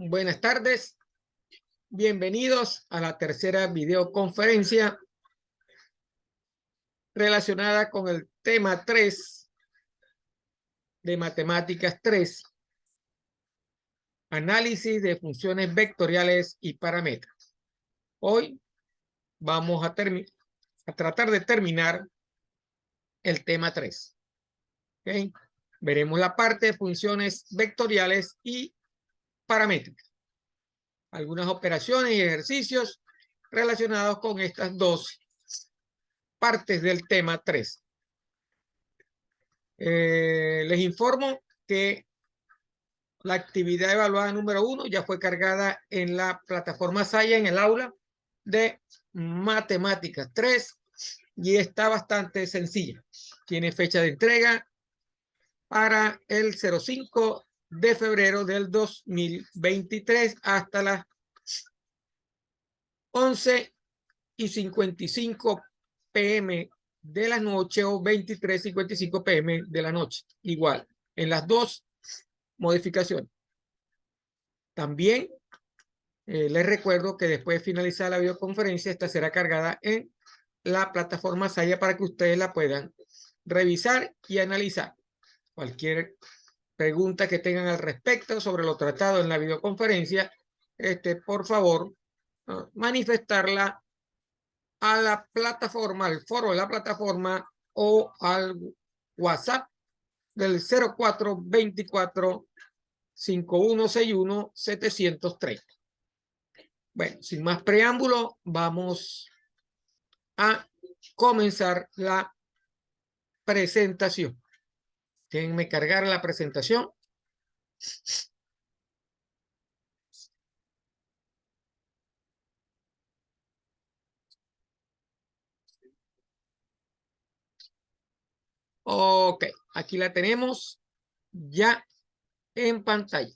Buenas tardes, bienvenidos a la tercera videoconferencia relacionada con el tema 3 de Matemáticas 3, análisis de funciones vectoriales y parámetros. Hoy vamos a tratar de terminar el tema 3. ¿Okay? Veremos la parte de funciones vectoriales y paramétricas. Algunas operaciones y ejercicios relacionados con estas dos partes del tema 3. Les informo que la actividad evaluada número 1 ya fue cargada en la plataforma Saya en el aula de Matemáticas 3 y está bastante sencilla. Tiene fecha de entrega para el 05 de febrero del 2023 hasta las 11:55 p.m. de la noche o 23:55 p.m. de la noche. Igual, en las dos modificaciones. También les recuerdo que después de finalizar la videoconferencia, esta será cargada en la plataforma Saya para que ustedes la puedan revisar y analizar. Cualquier pregunta que tengan al respecto sobre lo tratado en la videoconferencia, por favor, manifestarla a la plataforma, al foro de la plataforma o al WhatsApp del 0424 5161 730. Bueno, sin más preámbulo, vamos a comenzar la presentación. Déjenme cargar la presentación. Ok, aquí la tenemos ya en pantalla.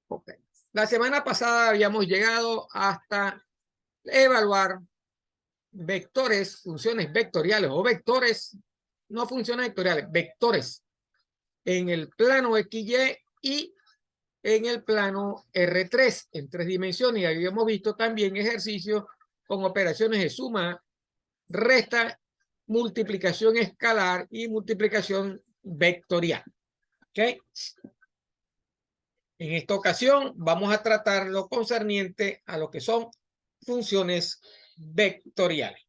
Okay. La semana pasada habíamos llegado hasta evaluar vectores, funciones vectoriales o vectores, no funciones vectoriales, vectores en el plano XY y en el plano R3 en 3 dimensiones. Y habíamos visto también ejercicios con operaciones de suma, resta, multiplicación escalar y multiplicación vectorial. ¿Okay? En esta ocasión vamos a tratar lo concerniente a lo que son funciones vectoriales.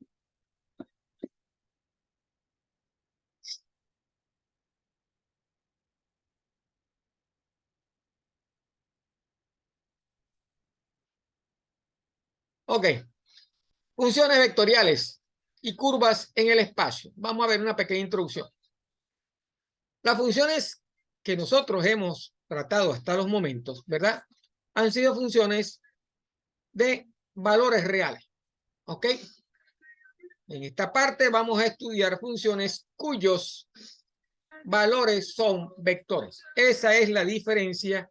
Ok, funciones vectoriales y curvas en el espacio. Vamos a ver una pequeña introducción. Las funciones que nosotros hemos tratado hasta los momentos, ¿verdad? Han sido funciones de valores reales. ¿Ok? En esta parte vamos a estudiar funciones cuyos valores son vectores. Esa es la diferencia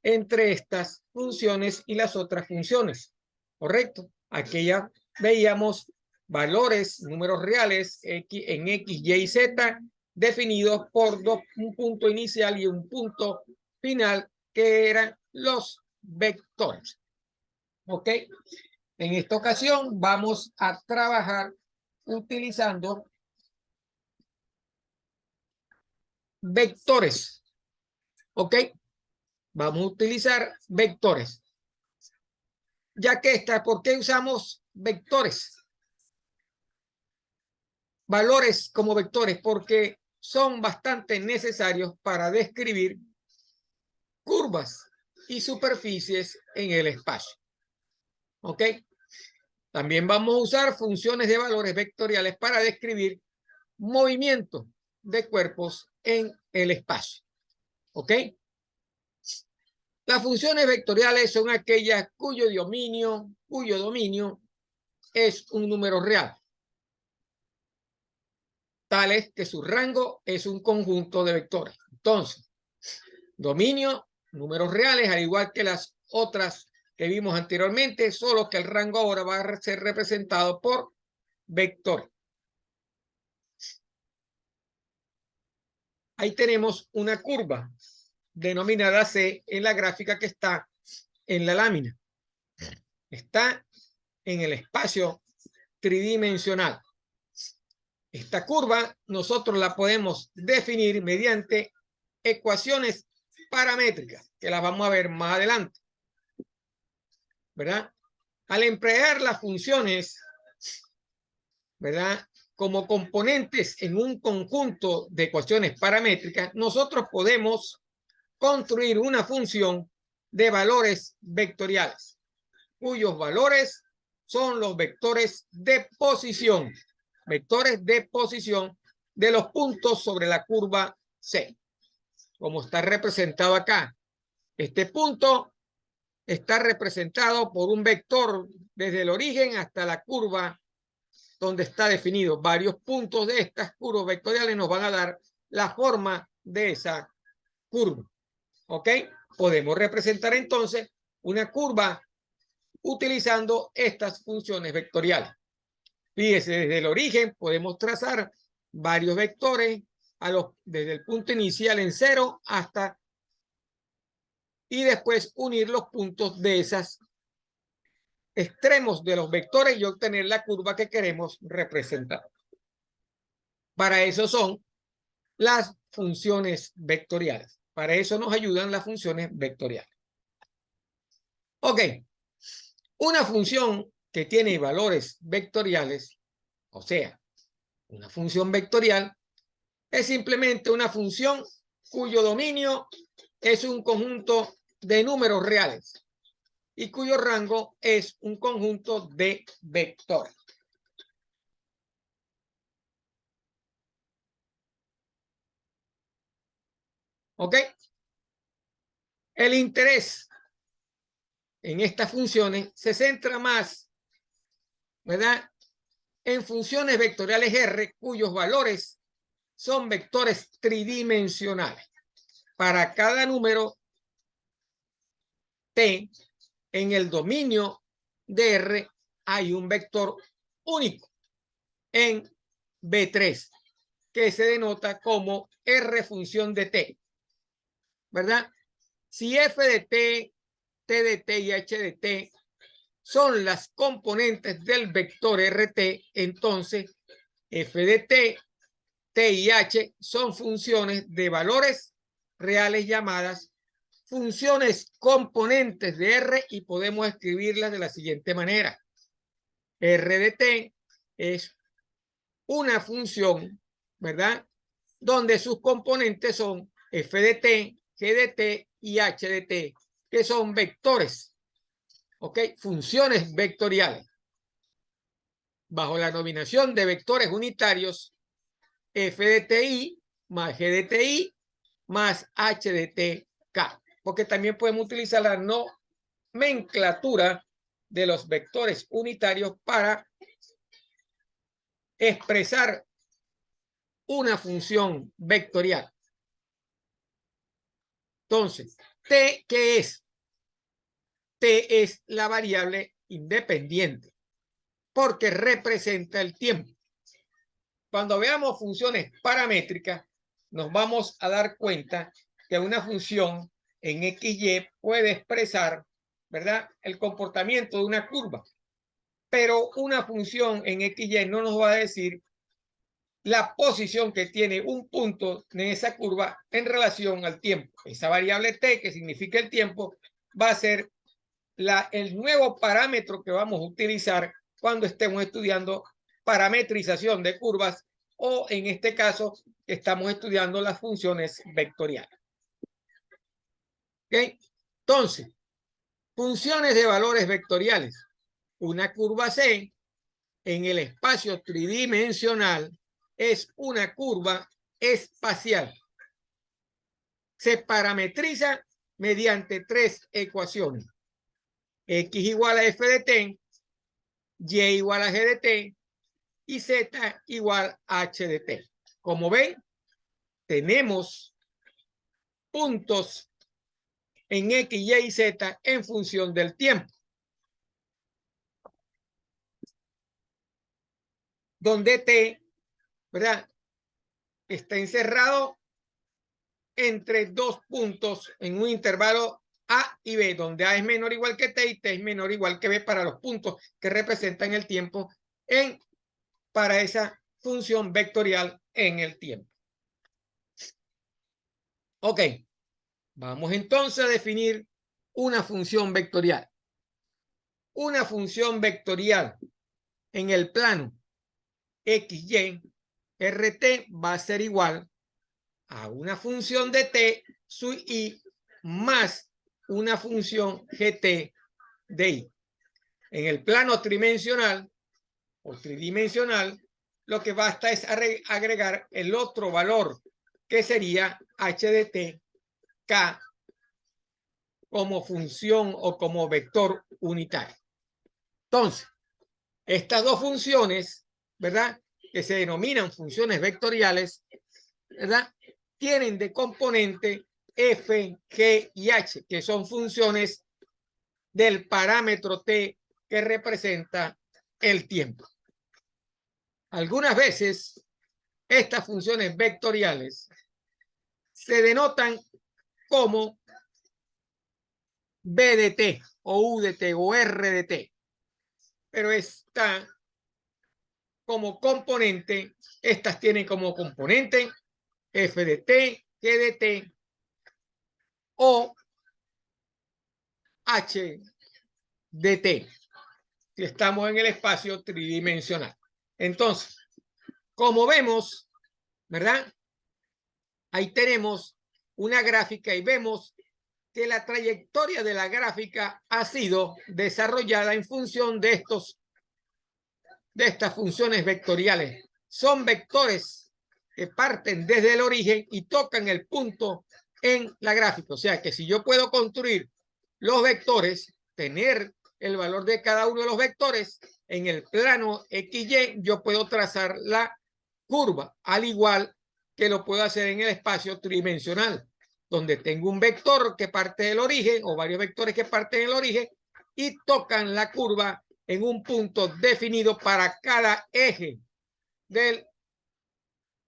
entre estas funciones y las otras funciones. ¿Correcto? Aquella veíamos valores, números reales en X, Y y Z definidos por un punto inicial y un punto final que eran los vectores. ¿Ok? En esta ocasión vamos a trabajar utilizando vectores. ¿Ok? Vamos a utilizar vectores. Ya que ¿por qué usamos vectores? Valores como vectores, porque son bastante necesarios para describir curvas y superficies en el espacio. ¿Ok? También vamos a usar funciones de valores vectoriales para describir movimiento de cuerpos en el espacio. ¿Ok? Las funciones vectoriales son aquellas cuyo dominio es un número real, tales que su rango es un conjunto de vectores. Entonces, dominio, números reales, al igual que las otras que vimos anteriormente, solo que el rango ahora va a ser representado por vectores. ahí tenemos una curva denominada C en la gráfica que está en la lámina. Está en el espacio tridimensional. Esta curva nosotros la podemos definir mediante ecuaciones paramétricas, que las vamos a ver más adelante, ¿verdad? Al emplear las funciones, ¿verdad?, como componentes en un conjunto de ecuaciones paramétricas, nosotros podemos construir una función de valores vectoriales, cuyos valores son los vectores de posición de los puntos sobre la curva C, como está representado acá. Este punto está representado por un vector desde el origen hasta la curva donde está definido. Varios puntos de estas curvas vectoriales nos van a dar la forma de esa curva. ¿Ok? Podemos representar entonces una curva utilizando estas funciones vectoriales. Fíjese, desde el origen podemos trazar varios vectores desde el punto inicial en 0 hasta y después unir los puntos de esos extremos de los vectores y obtener la curva que queremos representar. Para eso son las funciones vectoriales. Para eso nos ayudan las funciones vectoriales. Ok. Una función que tiene valores vectoriales, o sea, una función vectorial, es simplemente una función cuyo dominio es un conjunto de números reales y cuyo rango es un conjunto de vectores. ¿Ok? El interés en estas funciones se centra más, ¿verdad?, en funciones vectoriales R cuyos valores son vectores tridimensionales. Para cada número T en el dominio de R hay un vector único en B3 que se denota como R función de T, ¿verdad? Si F de T, T de T y H de T son las componentes del vector RT, entonces F de T, T y H son funciones de valores reales llamadas funciones componentes de R y podemos escribirlas de la siguiente manera. R de T es una función, ¿verdad?, donde sus componentes son F de T, G de T y H de T, que son vectores, ¿ok? Funciones vectoriales. Bajo la denominación de vectores unitarios, F de TI más G de TI más H de TK. Porque también podemos utilizar la nomenclatura de los vectores unitarios para expresar una función vectorial. Entonces, T, ¿qué es? T es la variable independiente porque representa el tiempo. Cuando veamos funciones paramétricas, nos vamos a dar cuenta que una función en XY puede expresar, ¿verdad?, el comportamiento de una curva, pero una función en XY no nos va a decir la posición que tiene un punto en esa curva en relación al tiempo. Esa variable T, que significa el tiempo, va a ser el nuevo parámetro que vamos a utilizar cuando estemos estudiando parametrización de curvas o en este caso estamos estudiando las funciones vectoriales. ¿Ok? Entonces, funciones de valores vectoriales. Una curva C en el espacio tridimensional es una curva espacial. Se parametriza mediante tres ecuaciones. X igual a F de T, Y igual a G de T y Z igual a H de T. Como ven, tenemos puntos en X, Y y Z en función del tiempo. Donde T, ¿verdad?, está encerrado entre dos puntos en un intervalo A y B, donde A es menor o igual que T y T es menor o igual que B para los puntos que representan el tiempo para esa función vectorial en el tiempo. Ok, vamos entonces a definir una función vectorial. Una función vectorial en el plano XY, RT va a ser igual a una función de T sub I más una función GT de I. En el plano tridimensional o tridimensional, lo que basta es agregar el otro valor, que sería h de t, k, como función o como vector unitario. Entonces, estas dos funciones, ¿verdad?, que se denominan funciones vectoriales, ¿verdad?, tienen de componente f, g y h, que son funciones del parámetro t que representa el tiempo. Algunas veces estas funciones vectoriales se denotan como b de t o u de t o r de t, pero está como componente, estas tienen como componente f de t, g de t o h de t, si estamos en el espacio tridimensional. Entonces, como vemos, ¿verdad?, ahí tenemos una gráfica y vemos que la trayectoria de la gráfica ha sido desarrollada en función de estas funciones vectoriales. Son vectores que parten desde el origen y tocan el punto en la gráfica. O sea que si yo puedo construir los vectores, tener el valor de cada uno de los vectores en el plano XY, yo puedo trazar la curva, al igual que lo puedo hacer en el espacio tridimensional, donde tengo un vector que parte del origen o varios vectores que parten del origen y tocan la curva en un punto definido para cada eje del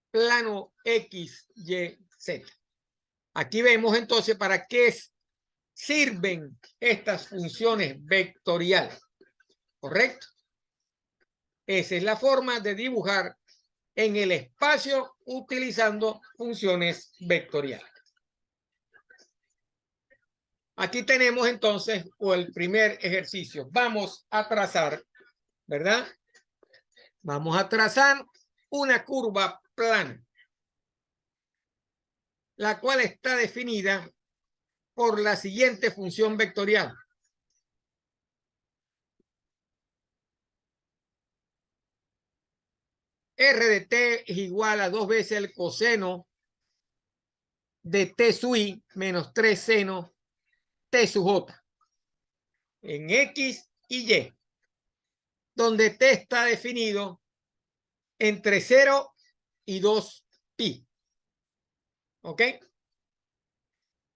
plano X, Y, Z. Aquí vemos entonces para qué sirven estas funciones vectoriales, ¿correcto? Esa es la forma de dibujar en el espacio utilizando funciones vectoriales. Aquí tenemos entonces el primer ejercicio. Vamos a trazar, ¿verdad? Vamos a trazar una curva plana, la cual está definida por la siguiente función vectorial. R de t es igual a 2 veces el coseno de t sub i menos 3 seno t sub j en X y Y, donde t está definido entre 0 y 2 pi. ¿Ok?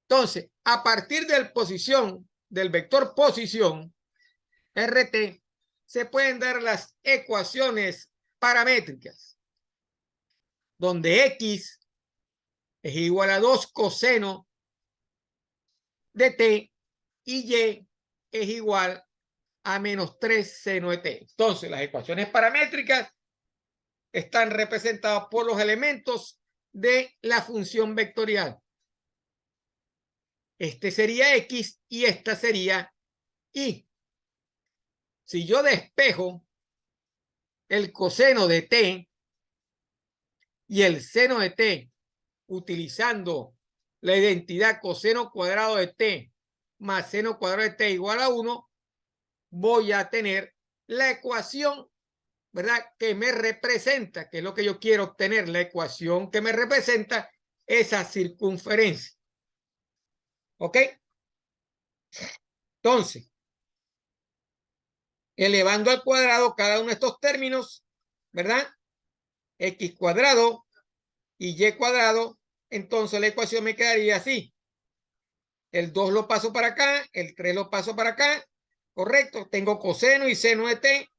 Entonces, a partir del vector posición, RT, se pueden dar las ecuaciones paramétricas, donde X es igual a 2 coseno de t y Y es igual a menos 3 seno de t. Entonces, las ecuaciones paramétricas están representadas por los elementos de la función vectorial. Este sería X y esta sería Y. Si yo despejo el coseno de t y el seno de t utilizando la identidad coseno cuadrado de t más seno cuadrado de t igual a 1, voy a tener la ecuación, ¿verdad?, que me representa, que es lo que yo quiero obtener, la ecuación que me representa esa circunferencia. ¿Ok? Entonces, elevando al cuadrado cada uno de estos términos, ¿verdad?, x cuadrado y y cuadrado, entonces la ecuación me quedaría así. El 2 lo paso para acá, el 3 lo paso para acá, correcto. Tengo coseno y seno de t,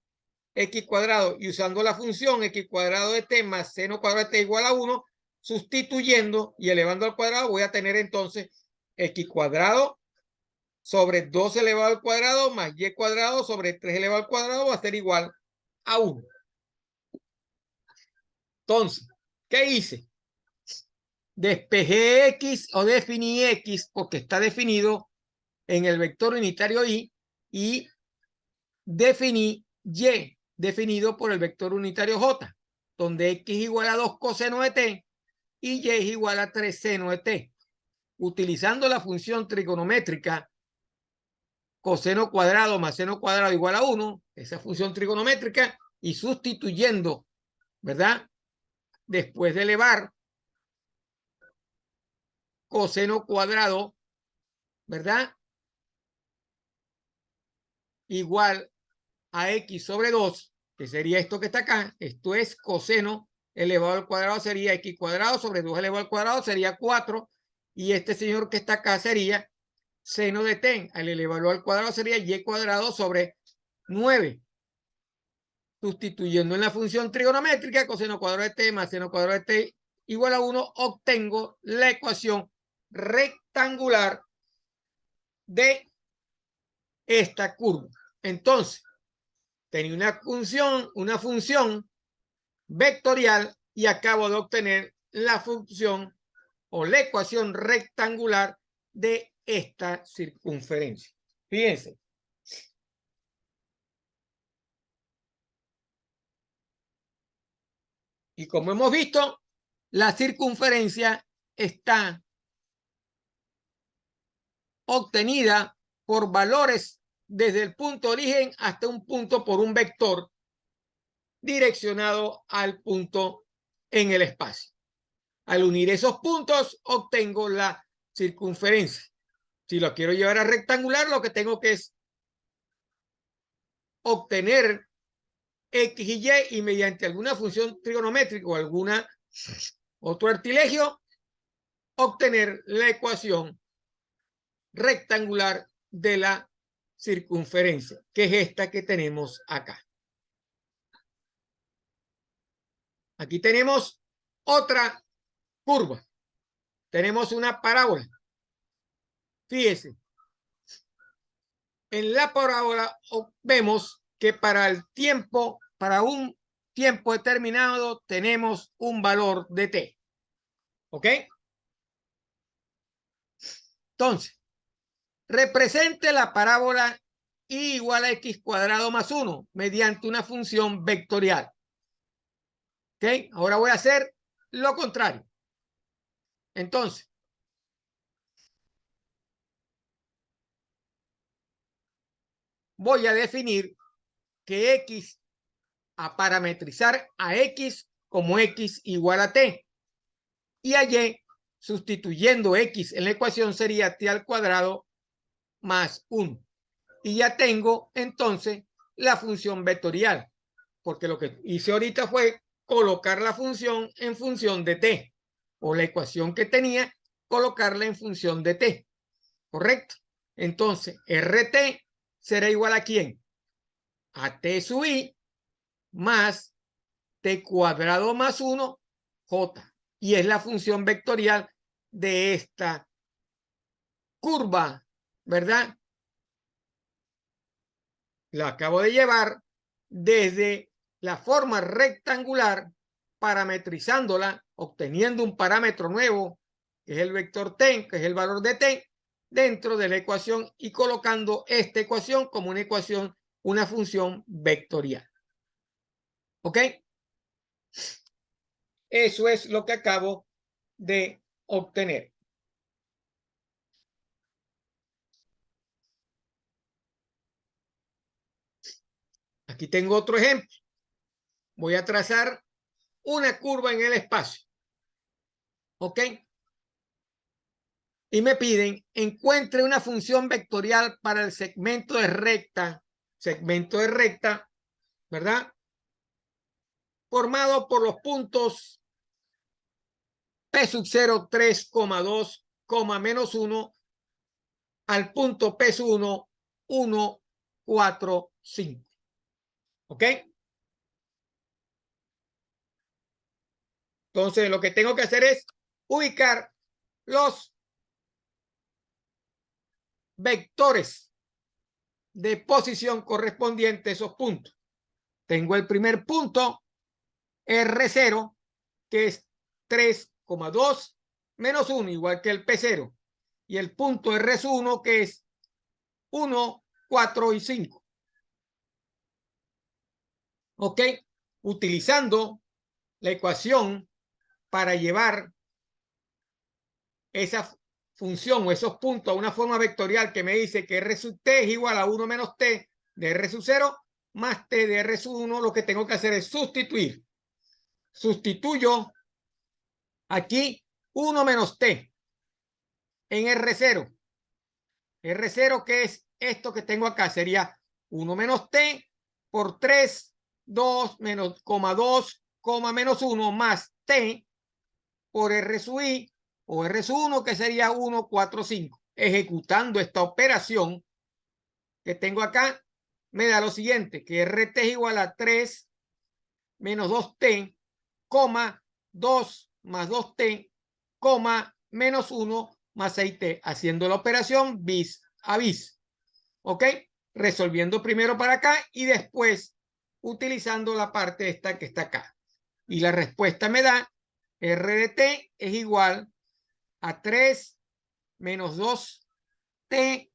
x cuadrado, y usando la función x cuadrado de t más seno cuadrado de t igual a 1, sustituyendo y elevando al cuadrado, voy a tener entonces x cuadrado sobre 2 elevado al cuadrado más y cuadrado sobre 3 elevado al cuadrado va a ser igual a 1. Entonces, ¿qué hice? Despejé x o definí x porque está definido en el vector unitario y definí y definido por el vector unitario j, donde x igual a 2 coseno de t y y es igual a 3 seno de t. Utilizando la función trigonométrica coseno cuadrado más seno cuadrado igual a 1, esa función trigonométrica, y sustituyendo, ¿verdad? Después de elevar coseno cuadrado, ¿verdad? Igual a x sobre 2, que sería esto que está acá. Esto es coseno elevado al cuadrado, sería x cuadrado sobre 2 elevado al cuadrado, sería 4. Y este señor que está acá sería seno de t, al elevarlo al cuadrado sería y cuadrado sobre 9. Sustituyendo en la función trigonométrica, coseno cuadrado de t más seno cuadrado de t igual a 1, obtengo la ecuación rectangular de esta curva. Entonces, tenía una función vectorial y acabo de obtener la función o la ecuación rectangular de esta circunferencia. Fíjense. Y como hemos visto, la circunferencia está obtenida por valores desde el punto de origen hasta un punto por un vector direccionado al punto en el espacio. Al unir esos puntos, obtengo la circunferencia. Si lo quiero llevar a rectangular, lo que tengo que es obtener x y mediante alguna función trigonométrica o alguna otro artilegio, obtener la ecuación rectangular de la circunferencia, que es esta que tenemos acá. Aquí tenemos otra curva. Tenemos una parábola. Fíjese. En la parábola vemos que para un tiempo determinado, tenemos un valor de t. ¿Ok? Entonces, represente la parábola y igual a x cuadrado más 1 mediante una función vectorial. ¿Ok? Ahora voy a hacer lo contrario. Entonces, voy a definir que x, a parametrizar a x como x igual a t. Y a y, sustituyendo x en la ecuación, sería t al cuadrado más 1. Y ya tengo entonces la función vectorial, porque lo que hice ahorita fue colocar la función en función de t, o la ecuación que tenía, colocarla en función de t, ¿correcto? Entonces, RT será igual a ¿quién? A t sub i más t cuadrado más 1 j. Y es la función vectorial de esta curva, ¿verdad? La acabo de llevar desde la forma rectangular, parametrizándola, obteniendo un parámetro nuevo, que es el vector t, que es el valor de t, dentro de la ecuación y colocando esta ecuación como una ecuación, una función vectorial. ¿Ok? Eso es lo que acabo de obtener. Aquí tengo otro ejemplo. Voy a trazar una curva en el espacio. ¿Ok? Y me piden, encuentre una función vectorial para el segmento de recta, ¿verdad? Formado por los puntos P sub 0, 3,2, menos 1 al punto P sub 1, 1, 4, 5. ¿Ok? Entonces, lo que tengo que hacer es ubicar los vectores de posición correspondientes a esos puntos. Tengo el primer punto, R0, que es 3,2 menos 1, igual que el P0. Y el punto R1, que es 1, 4 y 5. ¿Ok? Utilizando la ecuación para llevar esa función o esos puntos a una forma vectorial que me dice que R sub t es igual a 1 menos t de R sub 0 más t de R sub 1, lo que tengo que hacer es sustituir. Sustituyo aquí 1 menos t en R0. R0, que es esto que tengo acá, sería 1 menos t por 3, 2 menos, 2, menos 1 más t por R sub i o R sub 1, que sería 1, 4, 5. Ejecutando esta operación que tengo acá, me da lo siguiente, que RT es igual a 3 menos 2t, 2 más 2t, menos 1 más 6t, haciendo la operación bis a bis. ¿Ok? Resolviendo primero para acá y después utilizando la parte esta que está acá. Y la respuesta me da R de t es igual a 3 menos 2t,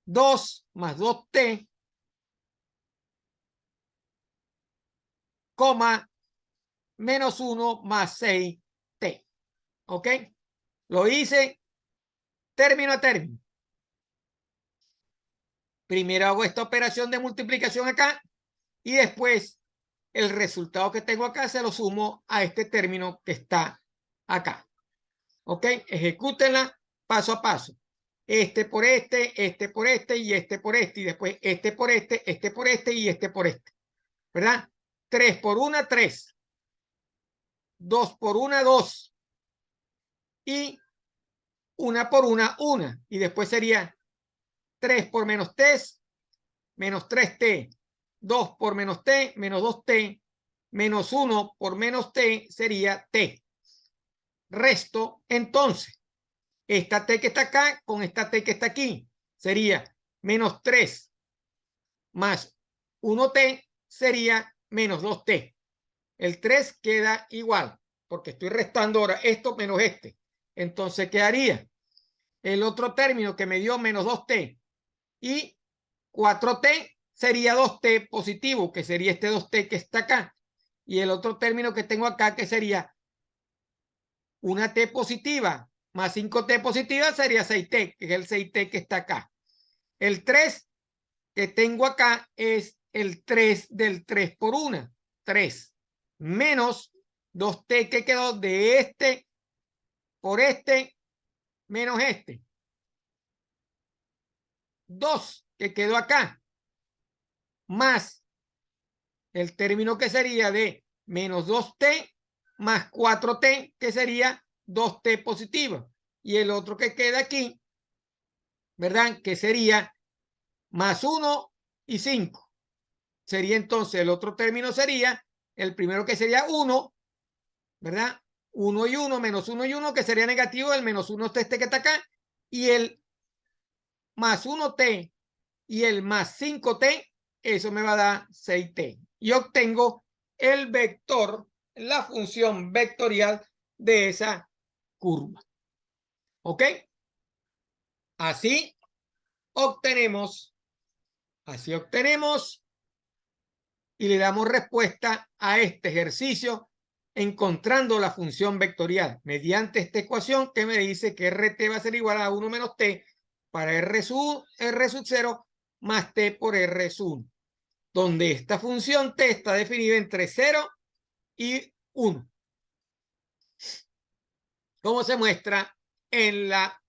2 más 2t, menos 1 más 6t. ¿Ok? Lo hice término a término. Primero hago esta operación de multiplicación acá y después el resultado que tengo acá se lo sumo a este término que está acá. ¿Ok? Ejecútenla paso a paso. Este por este por este y este por este. Y después este por este por este y este por este. ¿Verdad? 3 por 1, 3. 2 por 1, 2. Y 1 por 1, 1. Y después sería 3 por menos t, menos 3t. 2 por menos t, menos 2t. Menos 1 por menos t sería t. Resto, entonces, esta t que está acá con esta t que está aquí sería menos 3 más 1t sería menos 2t. El 3 queda igual porque estoy restando ahora esto menos este. Entonces quedaría el otro término que me dio menos 2t y 4t sería 2t positivo, que sería este 2t que está acá. Y el otro término que tengo acá que sería una t positiva más 5t positiva sería 6t, que es el 6t que está acá. El 3 que tengo acá es el 3 del 3 por 1. 3 menos 2t que quedó de este por este menos este. 2 que quedó acá más el término que sería de menos 2t más 4t que sería 2t positiva. Y el otro que queda aquí, ¿verdad? Que sería más 1 y 5. Sería entonces el otro término sería el primero que sería 1, ¿verdad? 1 y 1 menos 1 y 1 que sería negativo, el menos 1 este que está acá y el más 1t y el más 5t, eso me va a dar 6t. Y obtengo el vector, la función vectorial de esa curva. ¿Ok? Así obtenemos y le damos respuesta a este ejercicio encontrando la función vectorial mediante esta ecuación que me dice que RT va a ser igual a 1 menos T para R sub 0 más T por R sub 1, donde esta función T está definida entre 0 y 1, como se muestra en la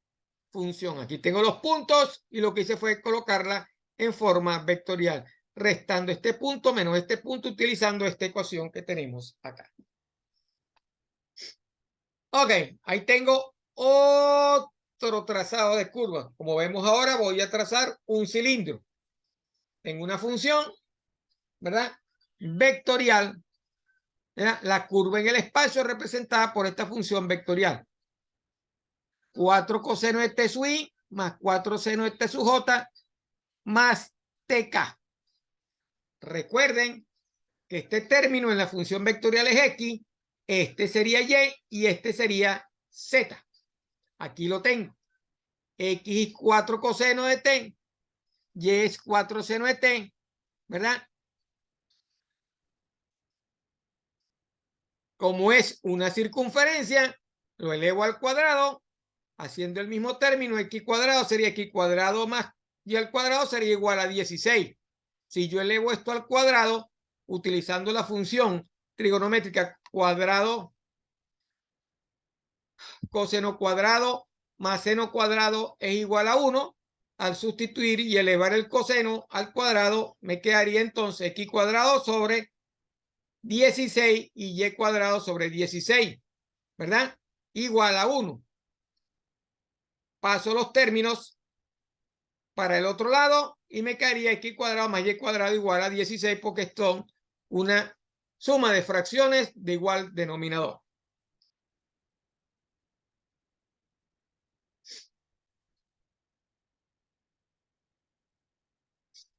función. Aquí tengo los puntos y lo que hice fue colocarla en forma vectorial, restando este punto menos este punto utilizando esta ecuación que tenemos acá. Ok, ahí tengo otro trazado de curva. Como vemos ahora, voy a trazar un cilindro. Tengo una función, ¿verdad? Vectorial Era la curva en el espacio representada por esta función vectorial. 4 coseno de t sub i más 4 seno de t sub j más tk. Recuerden que este término en la función vectorial es x, este sería y y este sería z. Aquí lo tengo. X es 4 coseno de t, y es 4 seno de t, ¿verdad? Como es una circunferencia, lo elevo al cuadrado, haciendo el mismo término, x cuadrado sería x cuadrado más y al cuadrado sería igual a 16. Si yo elevo esto al cuadrado, utilizando la función trigonométrica cuadrado, coseno cuadrado más seno cuadrado es igual a 1, al sustituir y elevar el coseno al cuadrado, me quedaría entonces x cuadrado sobre 16 y y cuadrado sobre 16, ¿verdad? Igual a 1. Paso los términos para el otro lado y me quedaría x cuadrado más y cuadrado igual a 16 porque son una suma de fracciones de igual denominador.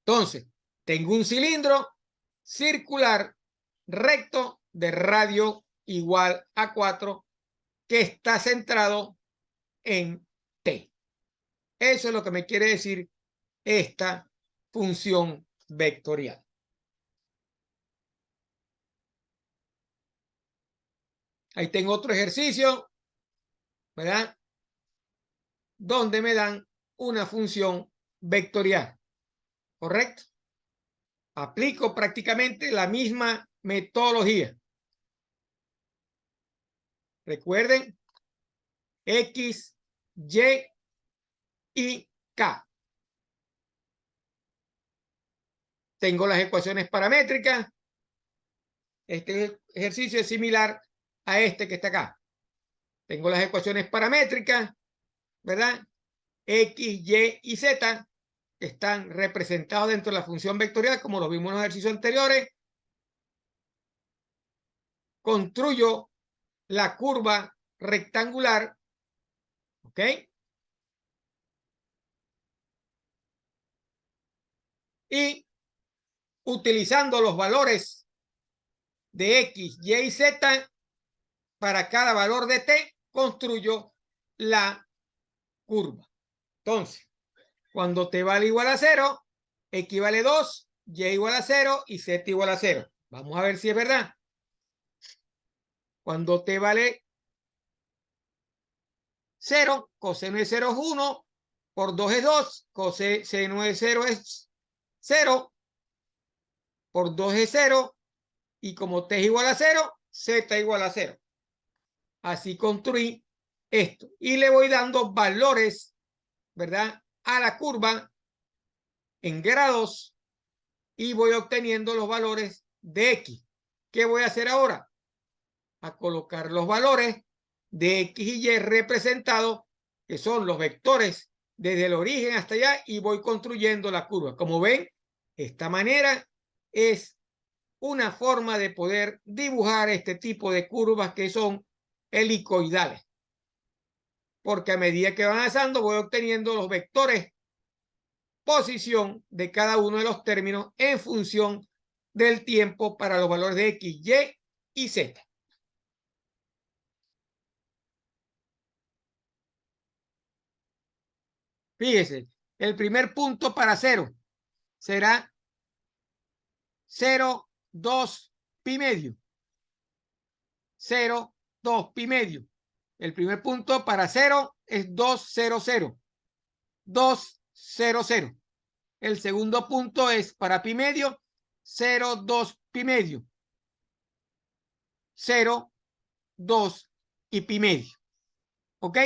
Entonces, tengo un cilindro circular recto de radio igual a 4 que está centrado en T. Eso es lo que me quiere decir esta función vectorial. Ahí tengo otro ejercicio, ¿verdad? Donde me dan una función vectorial, ¿correcto? Aplico prácticamente la misma metodología. Recuerden, X, Y y K. Tengo las ecuaciones paramétricas. Este ejercicio es similar a este que está acá. Tengo las ecuaciones paramétricas, ¿verdad? X, Y y Z que están representados dentro de la función vectorial, como lo vimos en los ejercicios anteriores. Construyo la curva rectangular, ¿ok? Y utilizando los valores de X, Y y Z, para cada valor de T, construyo la curva. Entonces, cuando T vale igual a 0, X vale 2, Y igual a 0 y Z igual a 0. Vamos a ver si es verdad. Cuando T vale 0, coseno de 0 es 1, por 2 es 2, coseno de 0 es 0, por 2 es 0, y como T es igual a 0, Z igual a 0. Así construí esto. Y le voy dando valores, ¿verdad?, a la curva en grados y voy obteniendo los valores de X. ¿Qué voy a hacer ahora? A colocar los valores de X y Y representados, que son los vectores desde el origen hasta allá, y voy construyendo la curva. Como ven, esta manera es una forma de poder dibujar este tipo de curvas que son helicoidales. Porque a medida que van avanzando voy obteniendo los vectores posición de cada uno de los términos en función del tiempo para los valores de X, Y y Z. Fíjese, el primer punto para 0 será 0, 2, pi medio. 0, 2, pi medio. El primer punto para 0 es 2, 0, 0. 2, 0, 0. El segundo punto es para pi medio, 0, 2, pi medio. 0, 2 y pi medio. ¿Ok?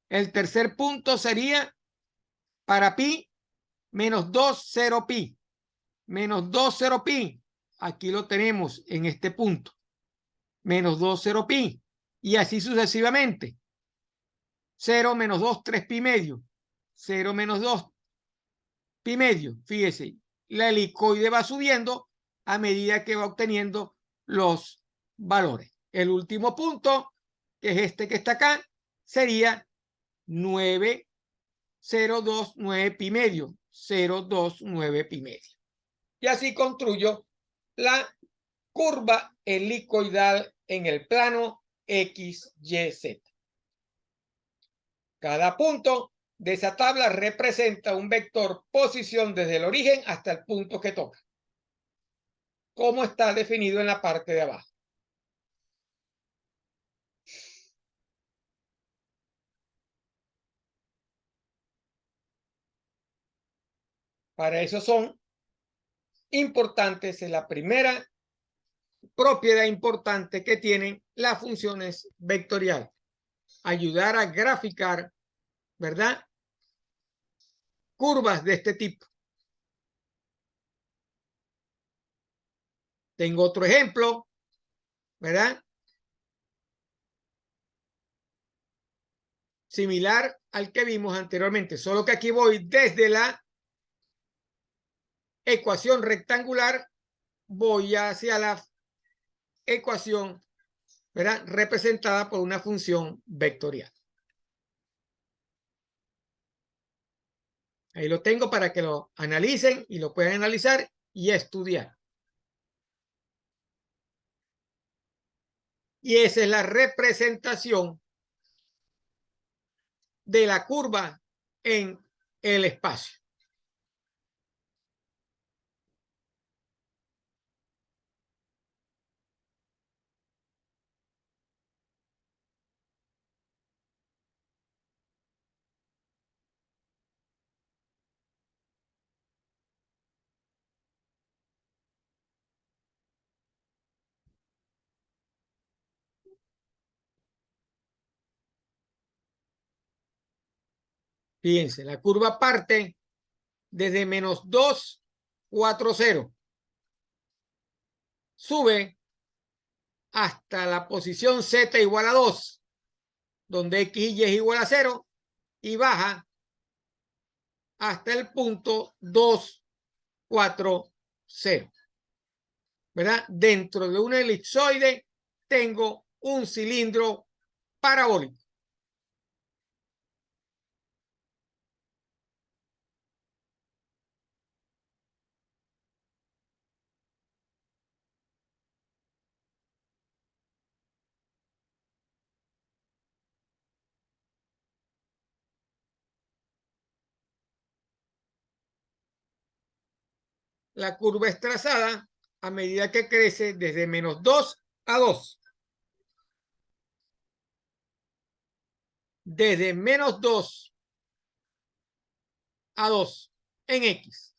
El tercer punto sería para pi menos 2, 0 pi. Menos 2, 0 pi. Aquí lo tenemos en este punto. Menos 2, 0 pi. Y así sucesivamente. 0 menos 2, 3 pi medio. 0 menos 2 pi medio. Fíjese, la helicoide va subiendo a medida que va obteniendo los valores. El último punto, que es este que está acá, sería 9,029 pi medio, 0,29 pi medio. Y así construyo la curva helicoidal en el plano XYZ. Cada punto de esa tabla representa un vector posición desde el origen hasta el punto que toca, como está definido en la parte de abajo. Para eso son importantes, es la primera propiedad importante que tienen las funciones vectoriales. Ayudar a graficar, ¿verdad?, curvas de este tipo. Tengo otro ejemplo, ¿verdad?, similar al que vimos anteriormente, solo que aquí voy desde la ecuación rectangular, voy hacia la ecuación, ¿verdad?, representada por una función vectorial. Ahí lo tengo para que lo analicen y lo puedan analizar y estudiar. Y esa es la representación de la curva en el espacio. Fíjense, la curva parte desde -2, 4, 0. Sube hasta la posición Z igual a 2, donde X y Y es igual a 0, y baja hasta el punto 2, 4, 0. ¿Verdad? Dentro de un elipsoide tengo un cilindro parabólico. La curva es trazada a medida que crece desde -2 a 2. Desde -2 a 2 en X.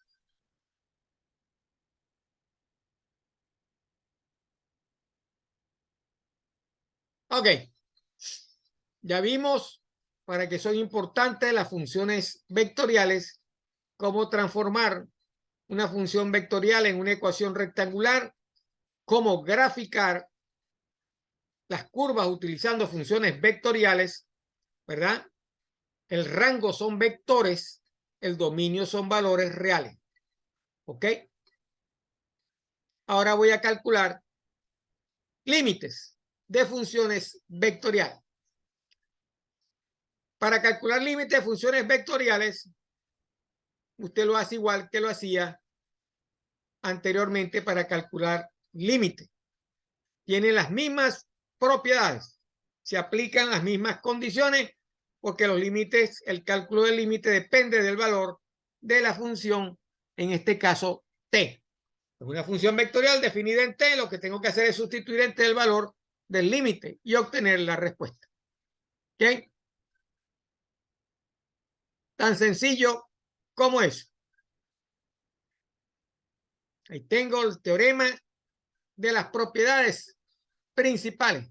Ok. Ya vimos para qué son importantes las funciones vectoriales, cómo transformar una función vectorial en una ecuación rectangular, cómo graficar las curvas utilizando funciones vectoriales, ¿verdad? El rango son vectores, el dominio son valores reales. ¿Ok? Ahora voy a calcular límites de funciones vectoriales. Para calcular límites de funciones vectoriales, usted lo hace igual que lo hacía anteriormente para calcular límite. Tiene las mismas propiedades, se aplican las mismas condiciones, porque los límites, el cálculo del límite depende del valor de la función, en este caso t. Es una función vectorial definida en t, lo que tengo que hacer es sustituir en t el valor del límite y obtener la respuesta. ¿Ok? Tan sencillo como eso. Ahí tengo el teorema de las propiedades principales.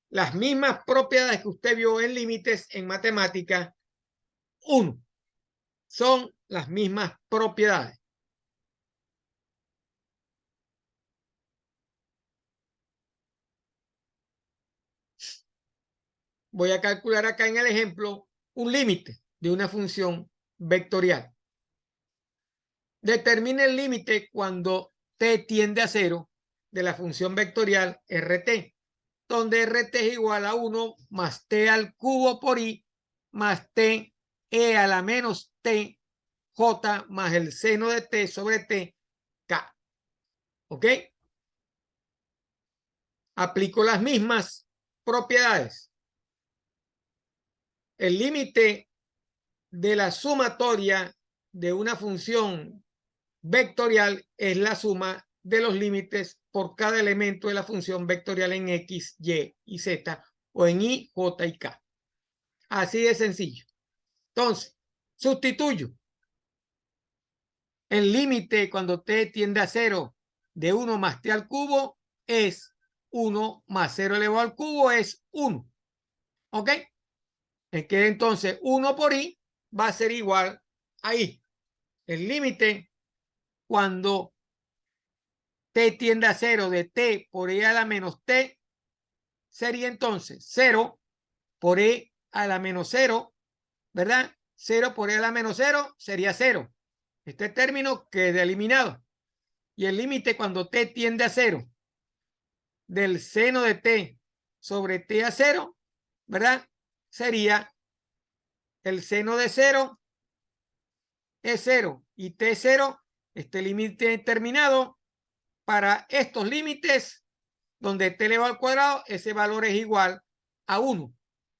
Las mismas propiedades que usted vio en límites en matemática 1. Son las mismas propiedades. Voy a calcular acá en el ejemplo un límite de una función vectorial. Determine el límite cuando t tiende a 0 de la función vectorial RT, donde RT es igual a 1 más T al cubo por I más T E a la menos T J más el seno de T sobre T K. ¿Ok? Aplico las mismas propiedades. El límite de la sumatoria de una función vectorial es la suma de los límites por cada elemento de la función vectorial en X, Y y Z o en I, J y K. Así de sencillo. Entonces, sustituyo el límite cuando t tiende a 0 de 1 más t al cubo es 1 más 0 elevado al cubo es 1. ¿Ok? Es que entonces 1 por i va a ser igual a i. El límite cuando t tiende a 0 de t por e a la menos t sería entonces 0 por e a la menos 0, ¿verdad? 0 por e a la menos 0 sería 0. Este término queda eliminado. Y el límite cuando t tiende a 0 del seno de t sobre t a 0, ¿verdad? Sería el seno de 0 es 0 y t 0, este límite determinado para estos límites donde t elevado al cuadrado, ese valor es igual a 1.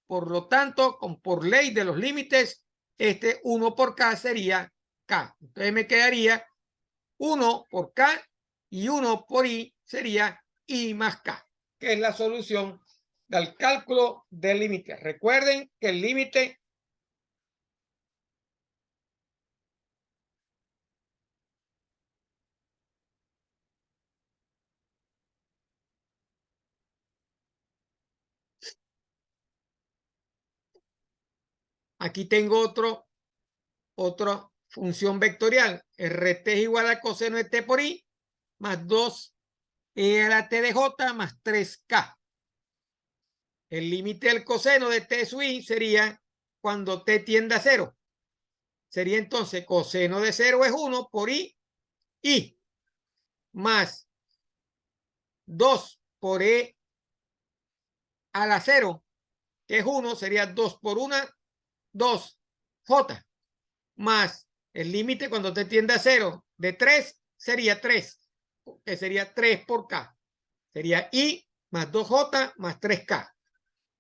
Por lo tanto, por ley de los límites, este 1 por k sería k. Entonces me quedaría 1 por k y 1 por i sería i más k, que es la solución del cálculo del límite. Recuerden que el límite aquí tengo otra función vectorial. RT es igual al coseno de t por i más 2 e a la t de j más 3k. El límite del coseno de t sub i sería cuando t tiende a 0. Sería entonces coseno de 0 es 1 por i más 2 por e a la 0, que es 1, sería 2 por 1, 2j, más el límite cuando te tiende a 0 de 3 sería 3, que sería 3 por k. Sería i más 2j más 3k.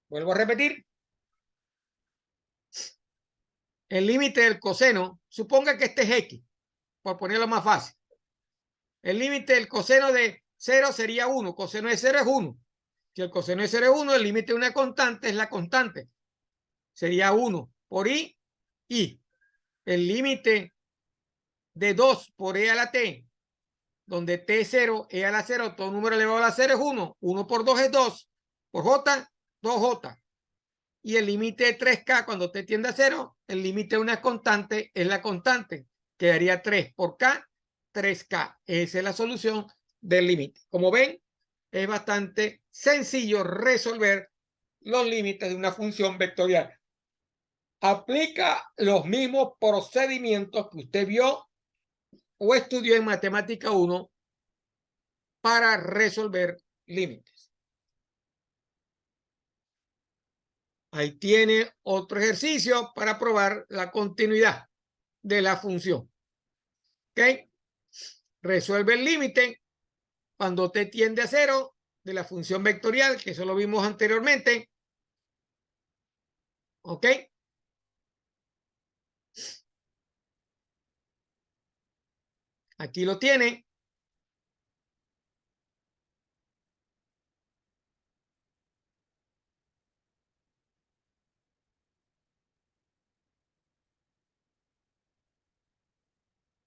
Vuelvo a repetir. El límite del coseno, suponga que este es x, por ponerlo más fácil. El límite del coseno de 0 sería 1. Coseno de 0 es 1. Si el coseno de 0 es 1, el límite de una constante es la constante. Sería 1 por i. El límite de 2 por e a la t, donde t es 0, e a la 0, todo número elevado a la 0 es 1. 1 por 2 es 2. Por j, 2j. Y el límite de 3k, cuando t tiende a 0, el límite de una constante es la constante. Quedaría 3 por k, 3k. Esa es la solución del límite. Como ven, es bastante sencillo resolver los límites de una función vectorial. Aplica los mismos procedimientos que usted vio o estudió en Matemática 1 para resolver límites. Ahí tiene otro ejercicio para probar la continuidad de la función. ¿Ok? Resuelve el límite cuando t tiende a 0 de la función vectorial, que eso lo vimos anteriormente. ¿Ok? Aquí lo tiene.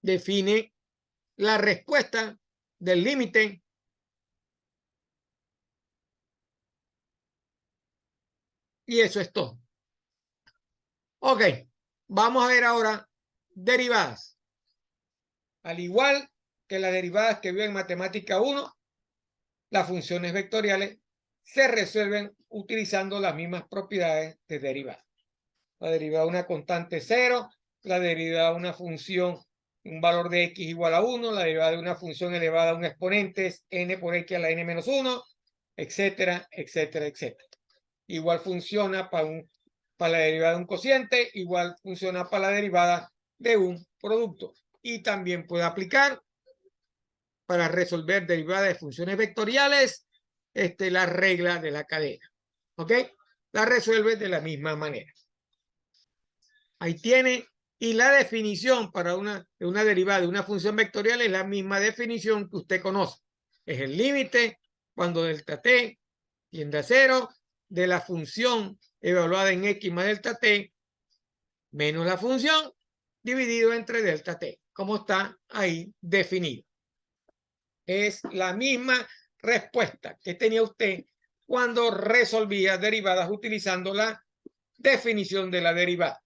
Define la respuesta del límite. Y eso es todo. Ok, vamos a ver ahora derivadas. Al igual que las derivadas que vio en Matemática 1, las funciones vectoriales se resuelven utilizando las mismas propiedades de derivada. La derivada de una constante 0, la derivada de una función un valor de x igual a 1, la derivada de una función elevada a un exponente es n por x a la n menos 1, etcétera, etcétera, etcétera. Igual funciona para la derivada de un cociente, igual funciona para la derivada de un producto. Y también puede aplicar para resolver derivadas de funciones vectoriales la regla de la cadena. ¿Ok? La resuelve de la misma manera. Ahí tiene. Y la definición para una derivada de una función vectorial es la misma definición que usted conoce. Es el límite cuando delta t tiende a 0 de la función evaluada en x más delta t menos la función dividido entre delta t, como está ahí definido. Es la misma respuesta que tenía usted cuando resolvía derivadas utilizando la definición de la derivada.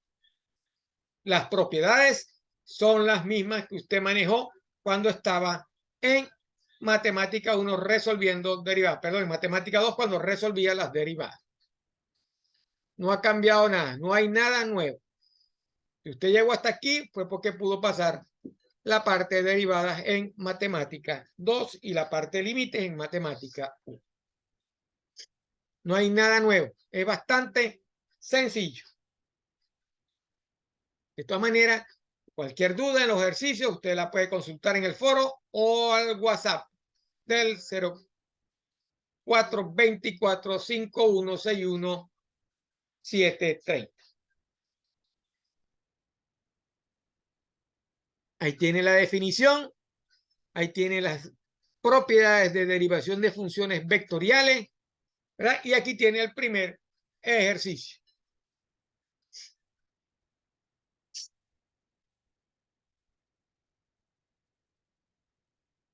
Las propiedades son las mismas que usted manejó cuando estaba en matemática 1 resolviendo derivadas, perdón, en matemática 2 cuando resolvía las derivadas. No ha cambiado nada, no hay nada nuevo. Si usted llegó hasta aquí fue porque pudo pasar la parte de derivadas en matemática 2 y la parte de límites en matemática 1. No hay nada nuevo, es bastante sencillo. De todas maneras, cualquier duda en los ejercicios, usted la puede consultar en el foro o al WhatsApp del 0424-5161-730. Ahí tiene la definición, ahí tiene las propiedades de derivación de funciones vectoriales, ¿verdad? Y aquí tiene el primer ejercicio.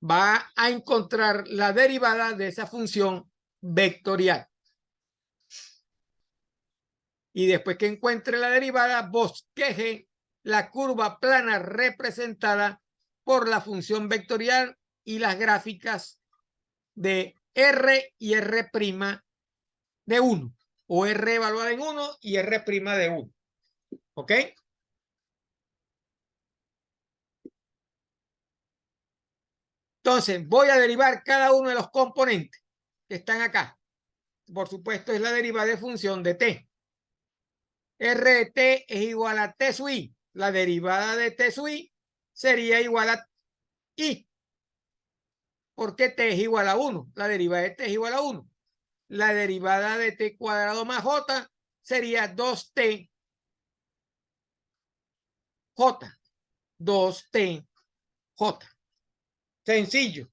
Va a encontrar la derivada de esa función vectorial. Y después que encuentre la derivada, bosqueje la curva plana representada por la función vectorial y las gráficas de R y R' de 1, o R evaluada en 1 y R' de 1. ¿Ok? Entonces, voy a derivar cada uno de los componentes que están acá. Por supuesto, es la derivada de función de t. R de t es igual a t sub i. La derivada de t sub i sería igual a i. Porque t es igual a 1. La derivada de t es igual a 1. La derivada de t cuadrado más j sería 2t j. 2t j. Sencillo.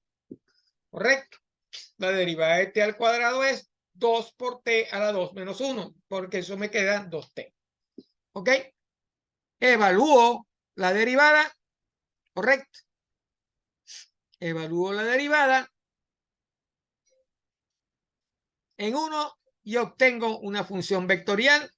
¿Correcto? La derivada de t al cuadrado es 2 por t a la 2 menos 1, porque eso me queda 2t. ¿Ok? Evalúo la derivada. ¿Correcto? Evalúo la derivada en 1 y obtengo una función vectorial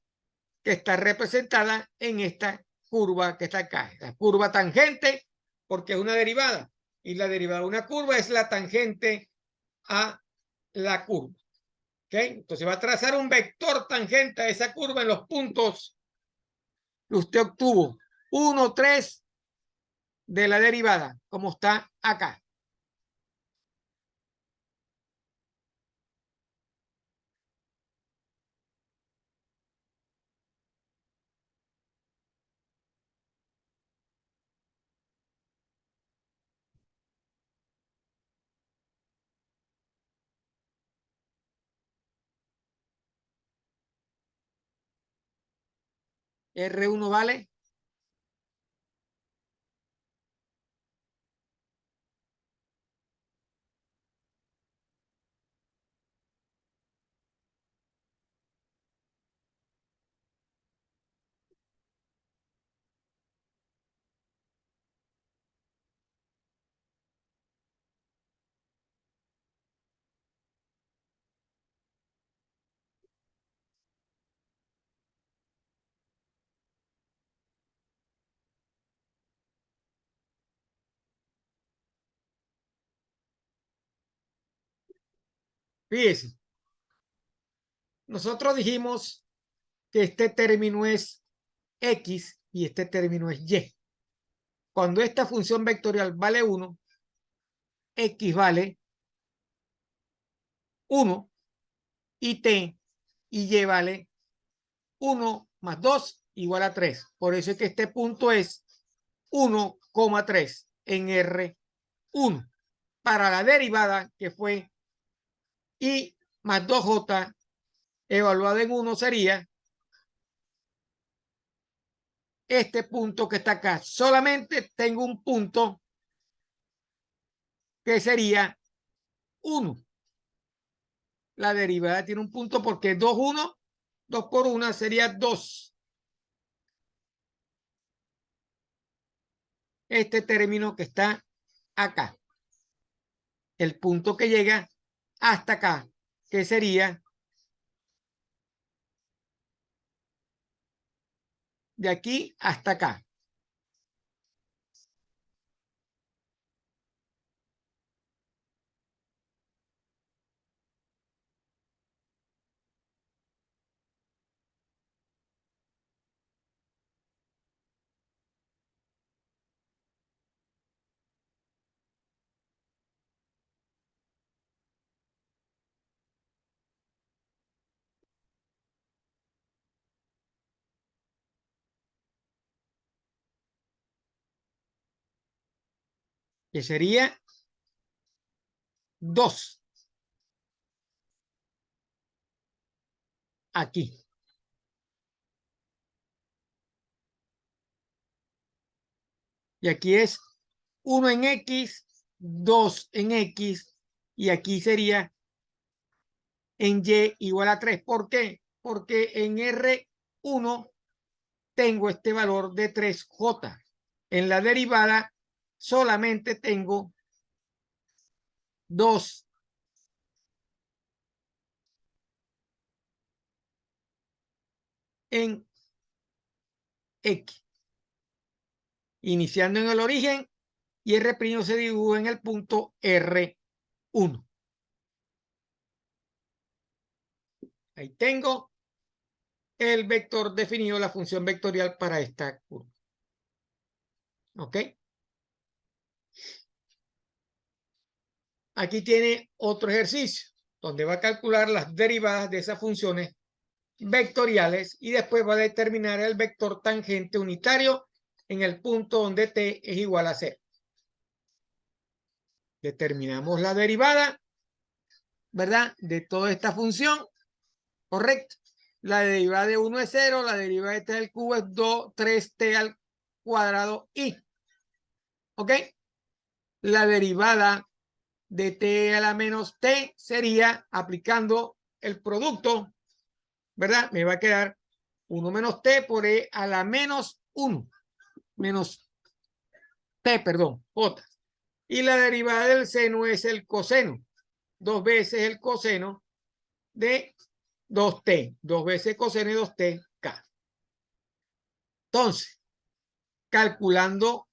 que está representada en esta curva que está acá. La curva tangente, porque es una derivada. Y la derivada de una curva es la tangente a la curva. ¿Okay? Entonces va a trazar un vector tangente a esa curva en los puntos que usted obtuvo. 1, 3 de la derivada, como está acá. R1 vale. Fíjese. Nosotros dijimos que este término es X y este término es Y. cuando esta función vectorial vale 1, x vale 1 y t y y vale 1 más 2 igual a 3. Por eso es que este punto es 1,3 en R1. Para la derivada que fue y más 2j evaluado en 1 sería este punto que está acá. Solamente tengo un punto que sería 1. La derivada tiene un punto porque 2, 1, 2 por 1 sería 2. Este término que está acá. El punto que llega hasta acá, que sería de aquí hasta acá. Que sería 2. Aquí. Y aquí es 1 en X, 2 en X, y aquí sería en Y igual a 3. ¿Por qué? Porque en R1 tengo este valor de 3J. En la derivada solamente tengo 2 en X. Iniciando en el origen y R' se dibuja en el punto R1. Ahí tengo el vector definido, la función vectorial para esta curva. ¿Ok? Aquí tiene otro ejercicio donde va a calcular las derivadas de esas funciones vectoriales y después va a determinar el vector tangente unitario en el punto donde t es igual a 0. Determinamos la derivada, ¿verdad? De toda esta función, correcto. La derivada de 1 es 0, la derivada de t al cubo es 2, 3t al cuadrado y. ¿Ok? La derivada de t a la menos t sería aplicando el producto, ¿verdad? Me va a quedar 1 menos t por e a la menos 1, menos t, perdón, j. Y la derivada del seno es el coseno, 2 veces el coseno de 2t, 2 veces coseno de 2tk. Entonces, calculando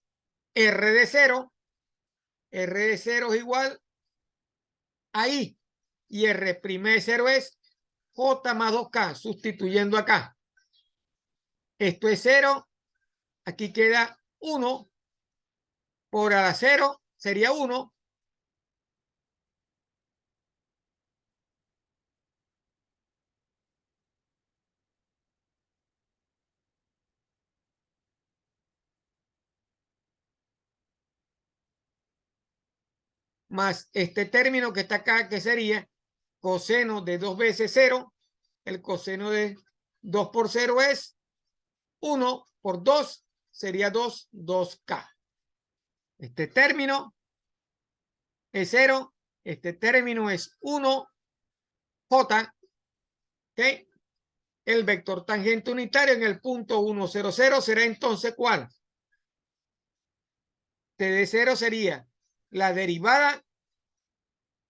r de 0, r de 0 es igual a i, y r' de 0 es j más 2k, sustituyendo acá. Esto es 0, aquí queda 1, por a la 0 sería 1, más este término que está acá, que sería coseno de 2 veces 0. El coseno de 2 por 0 es 1 por 2, sería 2, 2k. Este término es 0, este término es 1, j, ¿ok? El vector tangente unitario en el punto 1, 0, 0 será entonces ¿cuál? T de 0 sería la derivada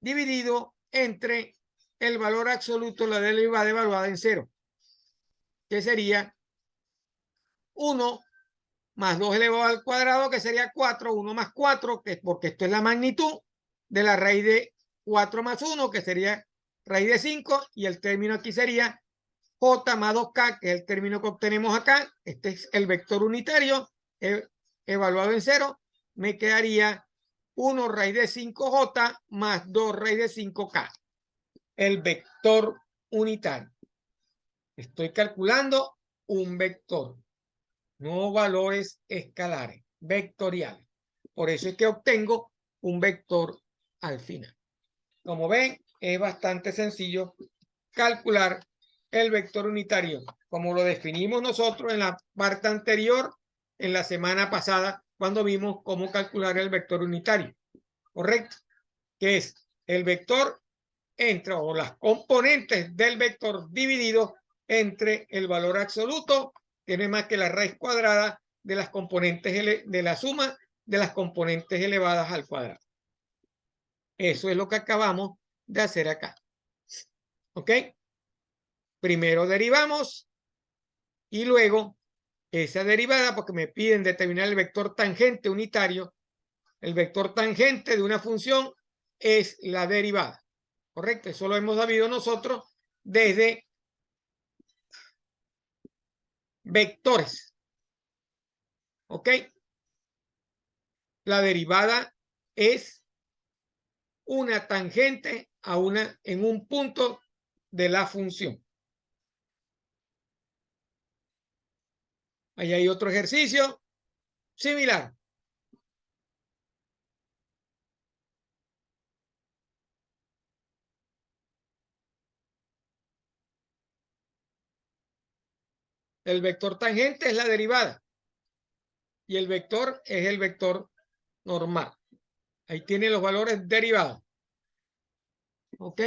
dividido entre el valor absoluto de la derivada evaluada en 0, que sería 1 más 2 elevado al cuadrado, que sería 4, 1 más 4, que porque esto es la magnitud de la raíz de 4 más 1, que sería raíz de 5, y el término aquí sería j más 2k, que es el término que obtenemos acá. Este es el vector unitario evaluado en 0, me quedaría 1 raíz de 5J más 2 raíz de 5K, el vector unitario. Estoy calculando un vector, no valores escalares, vectoriales. Por eso es que obtengo un vector al final. Como ven, es bastante sencillo calcular el vector unitario, como lo definimos nosotros en la parte anterior, en la semana pasada, cuando vimos cómo calcular el vector unitario. ¿Correcto? Que es el vector entre, o las componentes del vector dividido entre el valor absoluto, que no es más que la raíz cuadrada de las componentes, de la suma de las componentes elevadas al cuadrado. Eso es lo que acabamos de hacer acá. ¿Ok? Primero derivamos y luego esa derivada, porque me piden determinar el vector tangente unitario. El vector tangente de una función es la derivada. ¿Correcto? Eso lo hemos sabido nosotros desde vectores. ¿Ok? La derivada es una tangente a en un punto de la función. Ahí hay otro ejercicio similar. El vector tangente es la derivada y el vector es el vector normal. Ahí tiene los valores derivados. ¿Ok?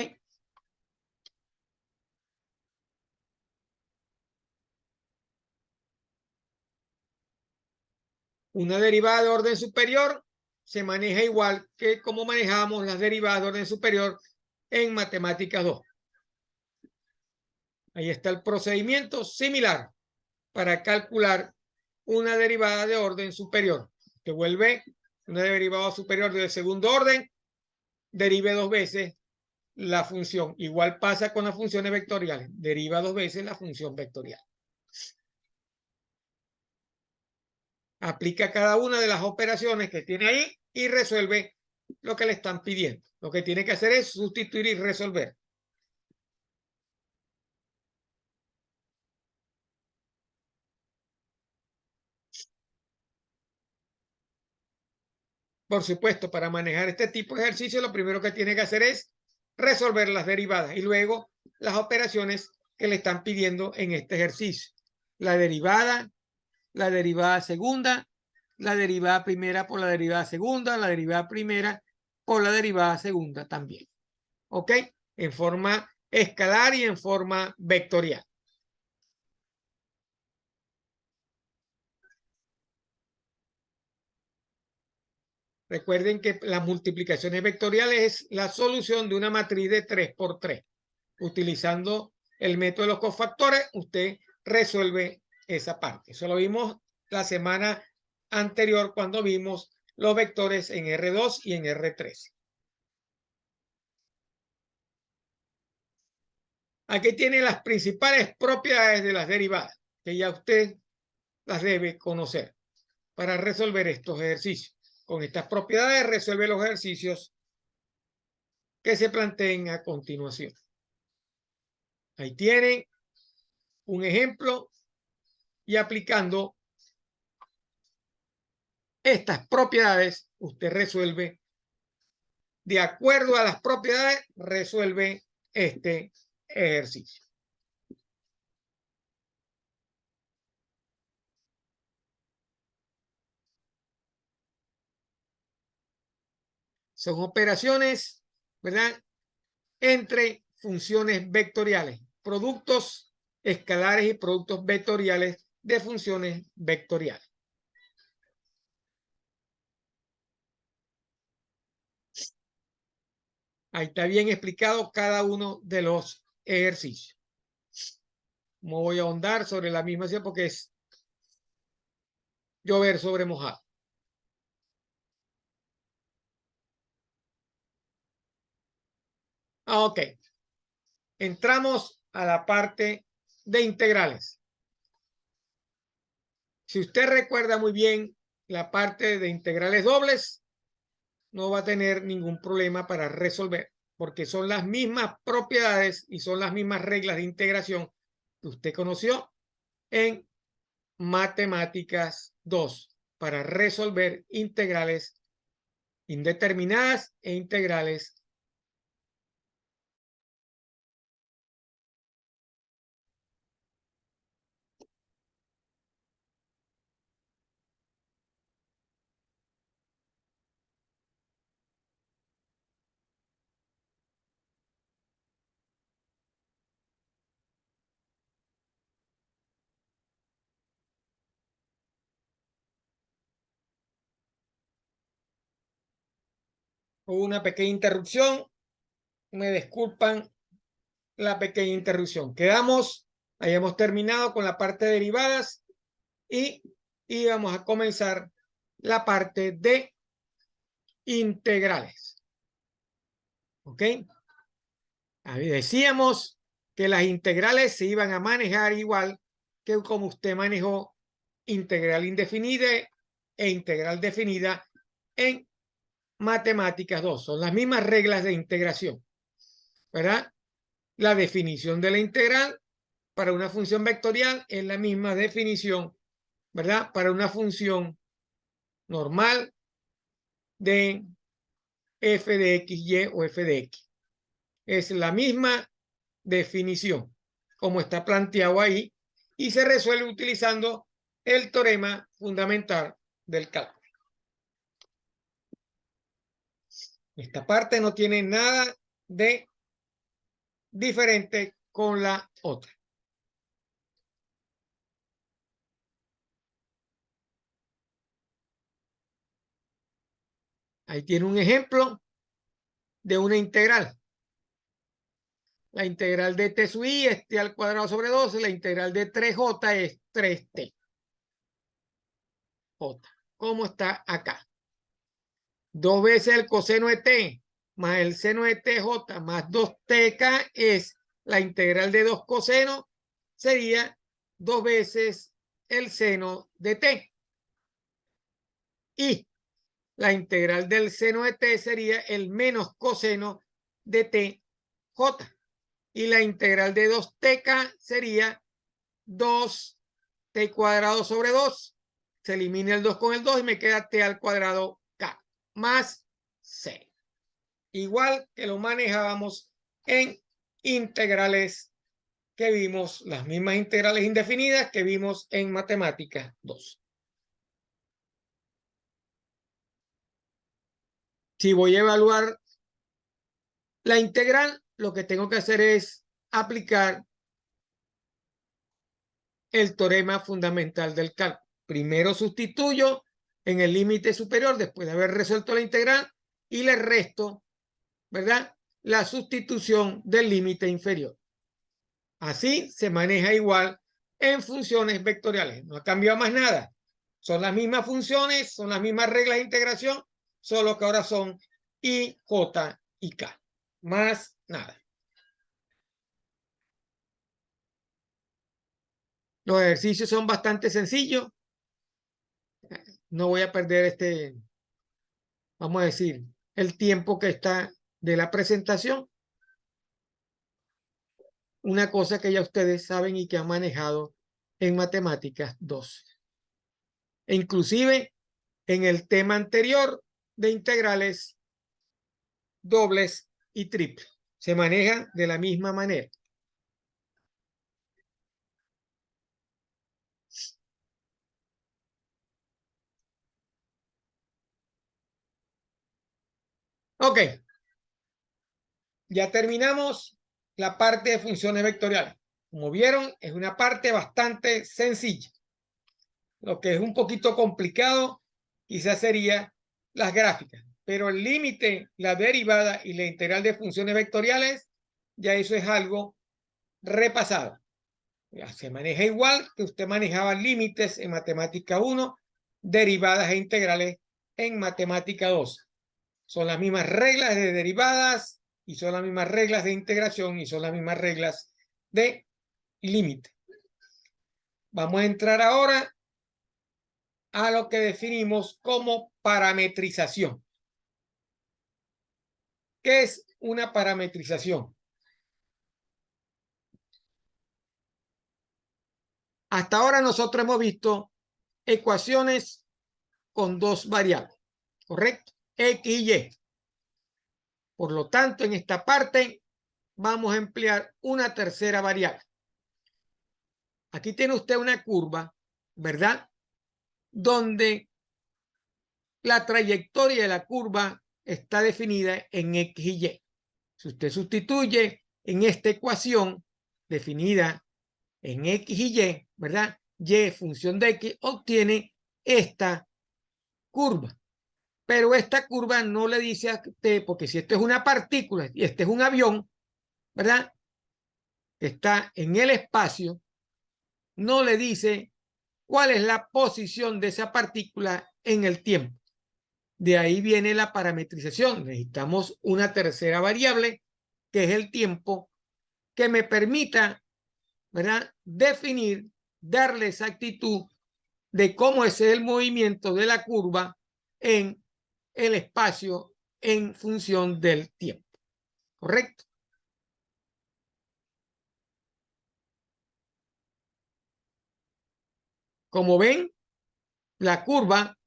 Una derivada de orden superior se maneja igual que como manejamos las derivadas de orden superior en matemáticas 2. Ahí está el procedimiento similar para calcular una derivada de orden superior. Que vuelve una derivada superior de segundo orden, derive 2 veces la función. Igual pasa con las funciones vectoriales. Deriva 2 veces la función vectorial. Aplica cada una de las operaciones que tiene ahí y resuelve lo que le están pidiendo. Lo que tiene que hacer es sustituir y resolver. Por supuesto, para manejar este tipo de ejercicio, lo primero que tiene que hacer es resolver las derivadas y luego las operaciones que le están pidiendo en este ejercicio. La derivada segunda, la derivada primera por la derivada segunda, la derivada primera por la derivada segunda también. ¿Ok? En forma escalar y en forma vectorial. Recuerden que las multiplicaciones vectoriales es la solución de una matriz de 3 por 3. Utilizando el método de los cofactores, usted resuelve esa parte. Eso lo vimos la semana anterior cuando vimos los vectores en R2 y en R3. Aquí tiene las principales propiedades de las derivadas, que ya usted las debe conocer para resolver estos ejercicios. Con estas propiedades resuelve los ejercicios que se planteen a continuación. Ahí tienen un ejemplo y aplicando estas propiedades, usted resuelve, de acuerdo a las propiedades, resuelve este ejercicio. Son operaciones, ¿verdad?, entre funciones vectoriales, productos escalares y productos vectoriales de funciones vectoriales. Ahí está bien explicado cada uno de los ejercicios. No voy a ahondar sobre la misma porque es llover sobre mojado. Ok. Entramos a la parte de integrales. Si usted recuerda muy bien la parte de integrales dobles no va a tener ningún problema para resolver, porque son las mismas propiedades y son las mismas reglas de integración que usted conoció en Matemáticas 2 para resolver integrales indeterminadas e integrales Hubo una pequeña interrupción. Me disculpan la pequeña interrupción. Hayamos terminado con la parte de derivadas y íbamos a comenzar la parte de integrales. ¿Ok? Ahí decíamos que las integrales se iban a manejar igual que como usted manejó integral indefinida e integral definida en Matemáticas 2. Son las mismas reglas de integración, ¿verdad? La definición de la integral para una función vectorial es la misma definición, ¿verdad? Para una función normal de f de x, y o f de x. Es la misma definición, como está planteado ahí, y se resuelve utilizando el teorema fundamental del cálculo. Esta parte no tiene nada de diferente con la otra. Ahí tiene un ejemplo de una integral. La integral de t sub i es t al cuadrado sobre 12. La integral de 3j es 3t. J. ¿Cómo está acá? 2 veces el coseno de t más el seno de tj más 2tk es la integral de 2 cosenos. Sería 2 veces el seno de t. Y la integral del seno de t sería el menos coseno de tj. Y la integral de 2tk sería 2t cuadrado sobre 2. Se elimina el 2 con el 2 y me queda t al cuadrado k más c. Igual que lo manejábamos en integrales que vimos, las mismas integrales indefinidas que vimos en Matemáticas 2. Si voy a evaluar la integral, lo que tengo que hacer es aplicar el teorema fundamental del cálculo. Primero sustituyo en el límite superior después de haber resuelto la integral y le resto, ¿verdad?, la sustitución del límite inferior. Así se maneja igual en funciones vectoriales. No ha cambiado más nada. Son las mismas funciones, son las mismas reglas de integración, solo que ahora son I, J y K. Más nada. Los ejercicios son bastante sencillos. No voy a perder vamos a decir, el tiempo que está de la presentación. Una cosa que ya ustedes saben y que han manejado en Matemáticas 2. E inclusive en el tema anterior de integrales dobles y triples. Se maneja de la misma manera. Ok. Ya terminamos la parte de funciones vectoriales. Como vieron, es una parte bastante sencilla. Lo que es un poquito complicado quizás sería las gráficas, pero el límite, la derivada y la integral de funciones vectoriales, ya eso es algo repasado. Ya se maneja igual que usted manejaba límites en Matemática 1, derivadas e integrales en Matemática 2. Son las mismas reglas de derivadas y son las mismas reglas de integración y son las mismas reglas de límite. Vamos a entrar ahora a lo que definimos como parametrización. ¿Qué es una parametrización? Hasta ahora nosotros hemos visto ecuaciones con dos variables, ¿correcto? X y Y. Por lo tanto, en esta parte vamos a emplear una tercera variable. Aquí tiene usted una curva, ¿verdad? Donde la trayectoria de la curva está definida en X y Y. Si usted sustituye en esta ecuación definida en X y Y, ¿verdad? Y función de X obtiene esta curva. Pero esta curva no le dice a usted, porque si esto es una partícula y este es un avión, ¿verdad? Que está en el espacio, no le dice cuál es la posición de esa partícula en el tiempo. De ahí viene la parametrización. Necesitamos una tercera variable, que es el tiempo, que me permita, ¿verdad?, definir, darle exactitud de cómo es el movimiento de la curva en el espacio en función del tiempo. ¿Correcto? Como ven, la curva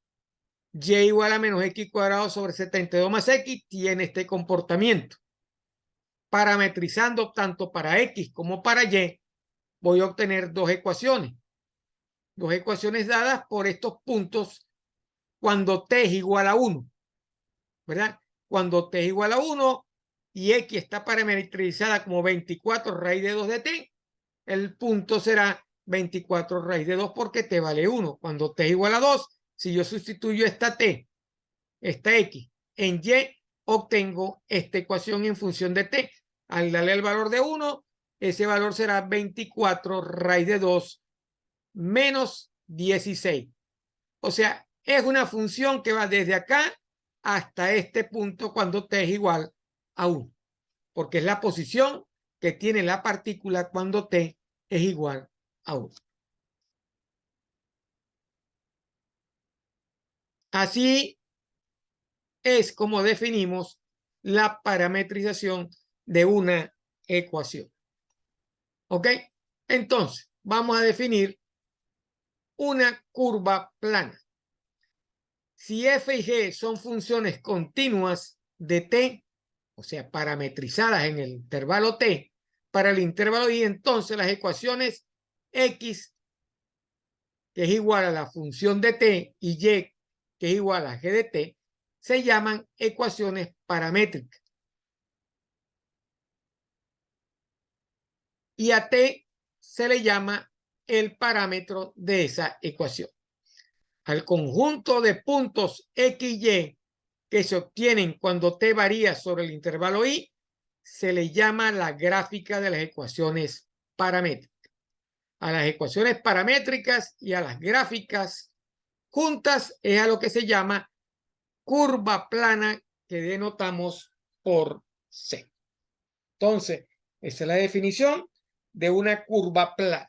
y igual a menos x cuadrado sobre 72 más x tiene este comportamiento. Parametrizando tanto para x como para y, voy a obtener dos ecuaciones. Dos ecuaciones dadas por estos puntos cuando t es igual a 1. ¿Verdad? Cuando t es igual a 1 y x está parametrizada como 24 raíz de 2 de t, el punto será 24 raíz de 2 porque t vale 1. Cuando t es igual a 2, si yo sustituyo esta t, esta x, en y, obtengo esta ecuación en función de t. Al darle el valor de 1, ese valor será 24 raíz de 2 menos 16. O sea, es una función que va desde acá hasta este punto cuando t es igual a 1, porque es la posición que tiene la partícula cuando t es igual a 1. Así es como definimos la parametrización de una ecuación. ¿Ok? Entonces, vamos a definir una curva plana. Si f y g son funciones continuas de t, o sea, parametrizadas en el intervalo t, para el intervalo y, entonces las ecuaciones x, que es igual a la función de t, y y, que es igual a g de t, se llaman ecuaciones paramétricas. Y a t se le llama el parámetro de esa ecuación. Al conjunto de puntos x y y que se obtienen cuando t varía sobre el intervalo y, se le llama la gráfica de las ecuaciones paramétricas. A las ecuaciones paramétricas y a las gráficas juntas es a lo que se llama curva plana, que denotamos por C. Entonces, esa es la definición de una curva plana.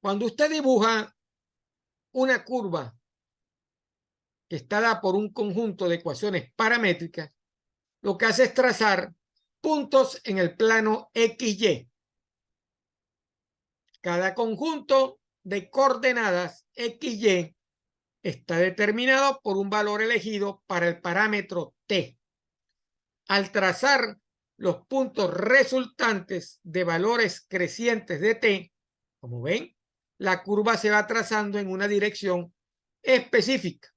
Cuando usted dibuja una curva que está dada por un conjunto de ecuaciones paramétricas, lo que hace es trazar puntos en el plano XY. Cada conjunto de coordenadas XY está determinado por un valor elegido para el parámetro t. Al trazar los puntos resultantes de valores crecientes de t, como ven, la curva se va trazando en una dirección específica.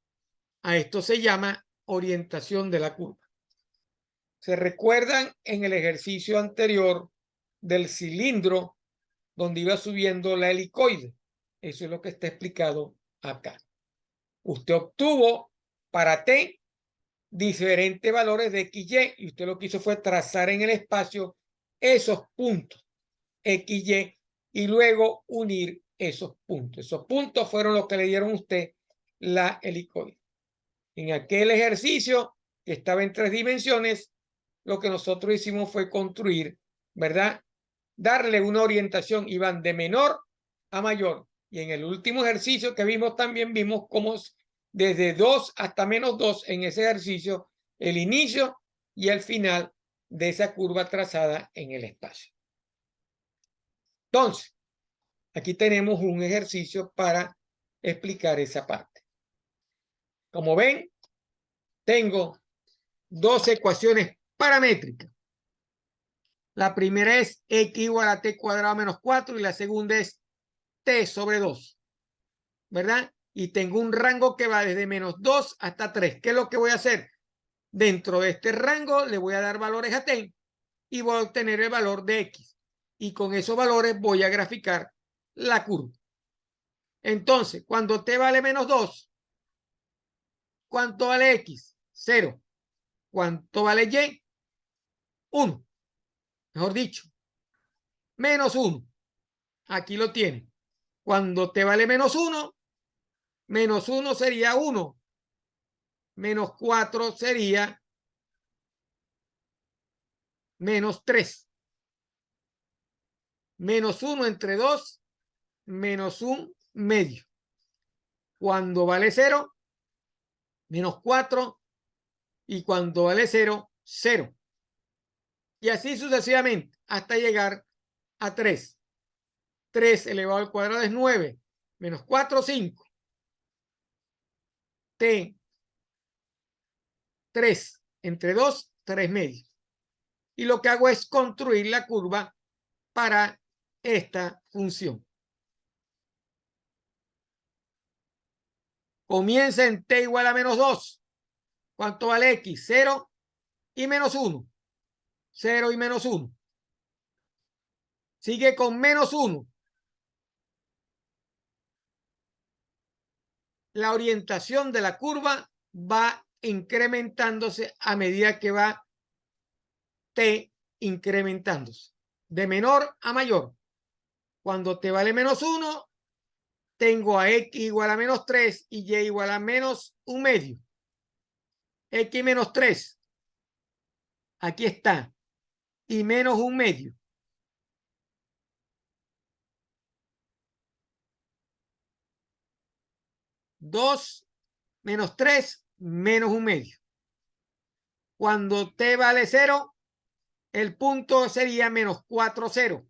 A esto se llama orientación de la curva. ¿Se recuerdan en el ejercicio anterior del cilindro donde iba subiendo la helicoide? Eso es lo que está explicado acá. Usted obtuvo para t diferentes valores de XY y usted lo que hizo fue trazar en el espacio esos puntos XY y luego unir esos puntos. Esos puntos fueron los que le dieron a usted la helicoide. En aquel ejercicio que estaba en 3 dimensiones, lo que nosotros hicimos fue construir, ¿verdad? Darle una orientación y van de menor a mayor. Y en el último ejercicio que vimos también vimos cómo desde 2 hasta -2 en ese ejercicio, el inicio y el final de esa curva trazada en el espacio. Entonces, aquí tenemos un ejercicio para explicar esa parte. Como ven, tengo dos ecuaciones paramétricas. La primera es x igual a t cuadrado menos 4 y la segunda es t sobre 2, ¿verdad? Y tengo un rango que va desde -2 hasta 3. ¿Qué es lo que voy a hacer? Dentro de este rango le voy a dar valores a t y voy a obtener el valor de x. Y con esos valores voy a graficar la curva. Entonces, cuando t vale -2, ¿cuánto vale x? 0. ¿Cuánto vale y? 1. Mejor dicho, -1. Aquí lo tiene. Cuando t vale -1, -1 sería 1. -4 sería -3. -1 entre 2, -1 medio. Cuando vale 0, -4. Y cuando vale 0, 0. Y así sucesivamente hasta llegar a 3. 3 elevado al cuadrado es 9. -4, 5. T, 3 entre 2, 3 medios. Y lo que hago es construir la curva para esta función. Comienza en t igual a -2. ¿Cuánto vale x? 0 y -1. 0 y -1. Sigue con -1. La orientación de la curva va incrementándose a medida que va t incrementándose. De menor a mayor. Cuando t vale -1, tengo a x igual a -3 y y igual a -1 medio. X -3. Aquí está. Y -1 medio. 2 -3 -1 medio. Cuando t vale 0, el punto sería -4, 0.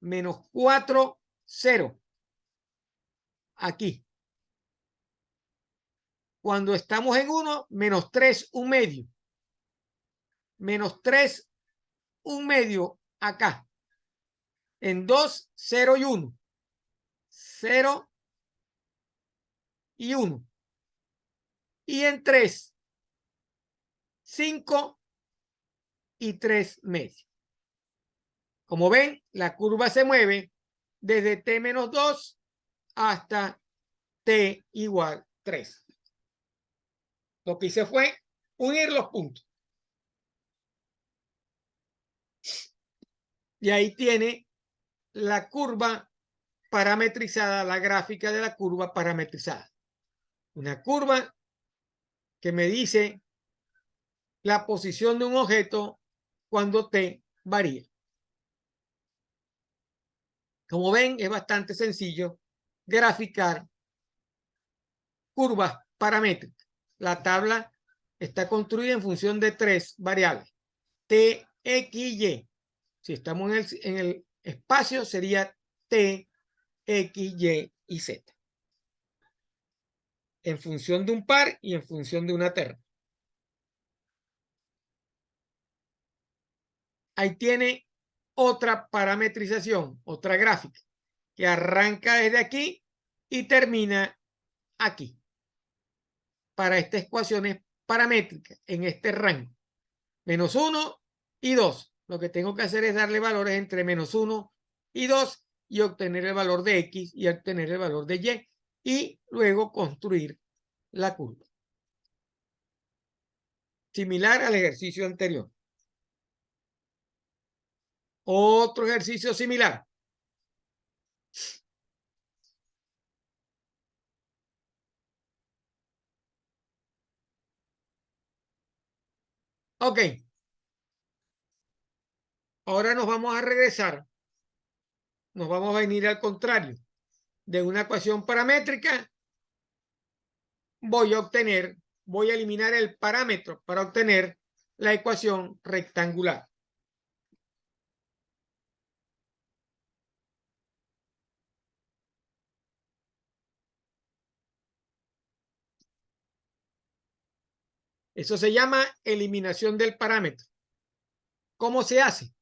-4, 0. Aquí. Cuando estamos en 1, -3, 1 medio. -3, 1 medio acá. En 2, 0 y 1. 0 y 1. Y en 3, 5 y 3 medios. Como ven, la curva se mueve desde t-2 hasta t igual 3. Lo que hice fue unir los puntos. Y ahí tiene la curva parametrizada, la gráfica de la curva parametrizada. Una curva que me dice la posición de un objeto cuando t varía. Como ven, es bastante sencillo graficar curvas paramétricas. La tabla está construida en función de 3 variables: t, x y y. Si estamos en el espacio, sería t, x, y z. En función de un par y en función de una terna. Ahí tiene otra parametrización, otra gráfica, que arranca desde aquí y termina aquí. Para estas ecuaciones paramétricas, en este rango. -1 y 2. Lo que tengo que hacer es darle valores entre -1 y 2 y obtener el valor de x y obtener el valor de y. Y luego construir la curva. Similar al ejercicio anterior. Otro ejercicio similar. Ok. Ahora nos vamos a regresar. Nos vamos a venir al contrario. De una ecuación paramétrica voy a eliminar el parámetro para obtener la ecuación rectangular. Eso se llama eliminación del parámetro. ¿Cómo se hace?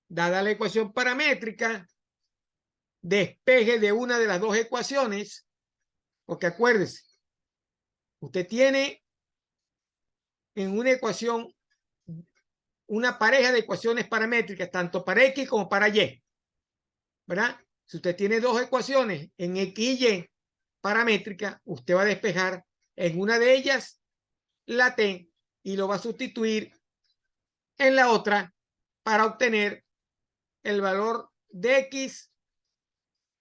Dada la ecuación paramétrica, despeje de una de las dos ecuaciones, porque acuérdese, usted tiene en una ecuación una pareja de ecuaciones paramétricas, tanto para X como para Y, ¿verdad? Si usted tiene dos ecuaciones en X y Y paramétricas, usted va a despejar en una de ellas la T y lo va a sustituir en la otra para obtener el valor de X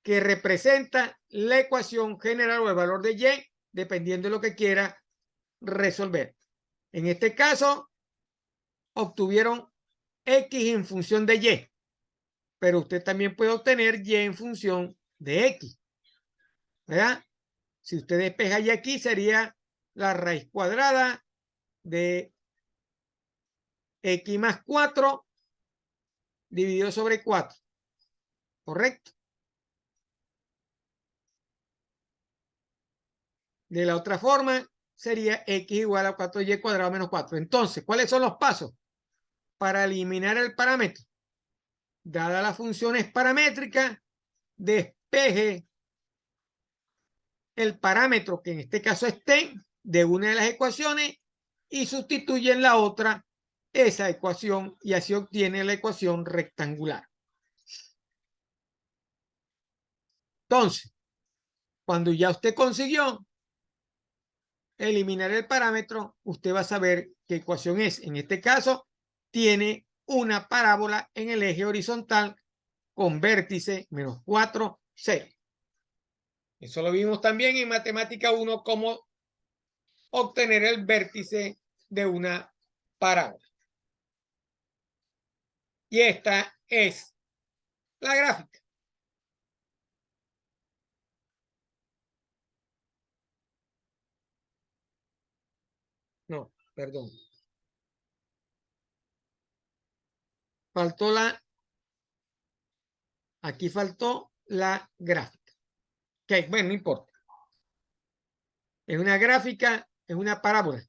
que representa la ecuación general o el valor de Y, dependiendo de lo que quiera resolver. En este caso, obtuvieron X en función de Y, pero usted también puede obtener Y en función de X, ¿verdad? Si usted despeja Y aquí, sería la raíz cuadrada de X más 4 dividido sobre 4, ¿correcto? De la otra forma, sería X igual a 4Y cuadrado menos 4. Entonces, ¿cuáles son los pasos para eliminar el parámetro? Dada la función es paramétrica, despeje el parámetro, que en este caso es T, de una de las ecuaciones y sustituye en la otra esa ecuación y así obtiene la ecuación rectangular. Entonces, cuando ya usted consiguió eliminar el parámetro, usted va a saber qué ecuación es. En este caso, tiene una parábola en el eje horizontal con vértice menos 4, 0. Eso lo vimos también en matemática 1, cómo obtener el vértice de una parábola. Y esta es la gráfica. No, perdón. Faltó aquí faltó la gráfica. Ok, bueno, no importa. Es una gráfica, es una parábola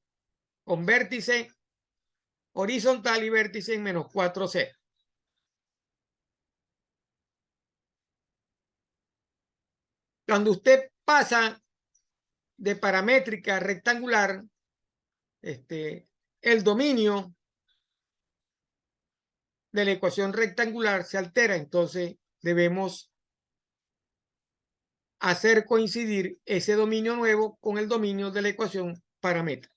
con vértice horizontal y vértice en menos 4, 0. Cuando usted pasa de paramétrica a rectangular, el dominio de la ecuación rectangular se altera, entonces debemos hacer coincidir ese dominio nuevo con el dominio de la ecuación paramétrica.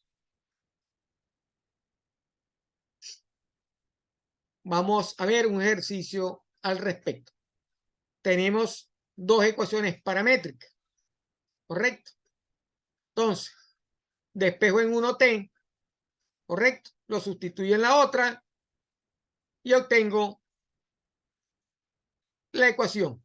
Vamos a ver un ejercicio al respecto. Tenemos dos ecuaciones paramétricas, ¿correcto? Entonces, despejo en uno T, ¿correcto? Lo sustituyo en la otra y obtengo la ecuación.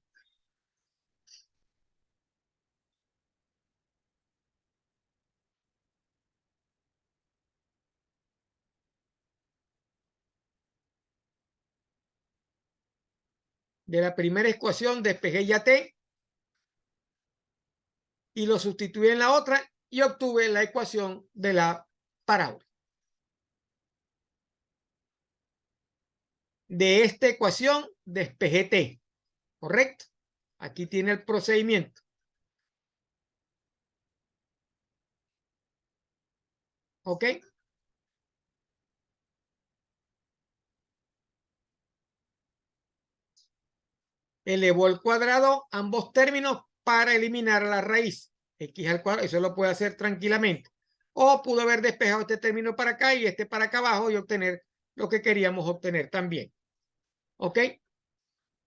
De la primera ecuación despejé ya T y lo sustituí en la otra y obtuve la ecuación de la parábola. De esta ecuación despejé T, ¿correcto? Aquí tiene el procedimiento. ¿Ok? Elevó al cuadrado ambos términos para eliminar la raíz. X al cuadrado, eso lo puede hacer tranquilamente. O pudo haber despejado este término para acá y este para acá abajo y obtener lo que queríamos obtener también. ¿Ok?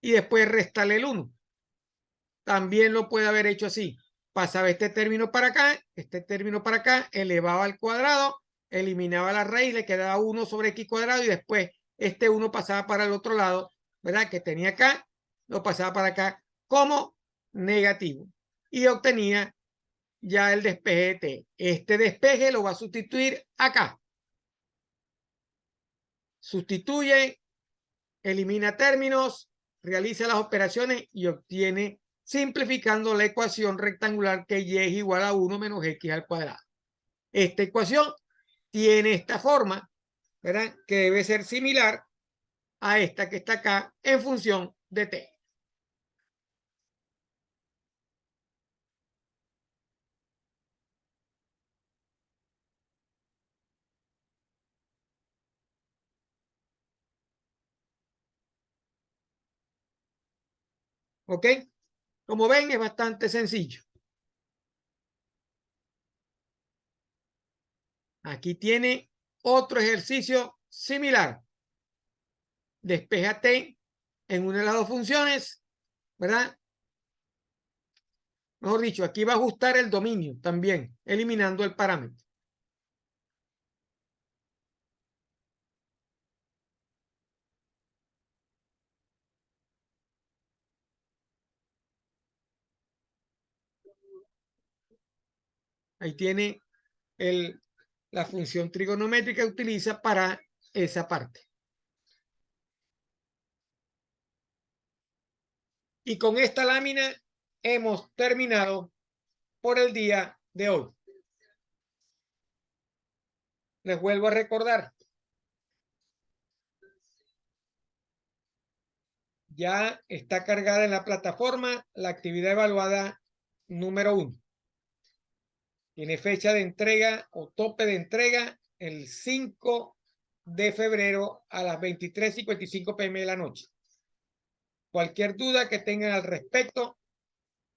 Y después restarle el 1. También lo puede haber hecho así. Pasaba este término para acá, este término para acá, elevaba al cuadrado, eliminaba la raíz, le quedaba 1 sobre X cuadrado y después este 1 pasaba para el otro lado, ¿verdad? Que tenía acá, lo pasaba para acá como negativo y obtenía ya el despeje de T. Este despeje lo va a sustituir acá. Sustituye, elimina términos, realiza las operaciones y obtiene, simplificando la ecuación rectangular, que y es igual a 1 menos x al cuadrado. Esta ecuación tiene esta forma, ¿verdad? Que debe ser similar a esta que está acá en función de t. ¿Ok? Como ven, es bastante sencillo. Aquí tiene otro ejercicio similar. Despeja t en una de las dos funciones, ¿verdad? Mejor dicho, aquí va a ajustar el dominio también, eliminando el parámetro. Ahí tiene la función trigonométrica que utiliza para esa parte. Y con esta lámina hemos terminado por el día de hoy. Les vuelvo a recordar. Ya está cargada en la plataforma la actividad evaluada número 1. Tiene fecha de entrega o tope de entrega el 5 de febrero a las 23:55 p.m. de la noche. Cualquier duda que tengan al respecto,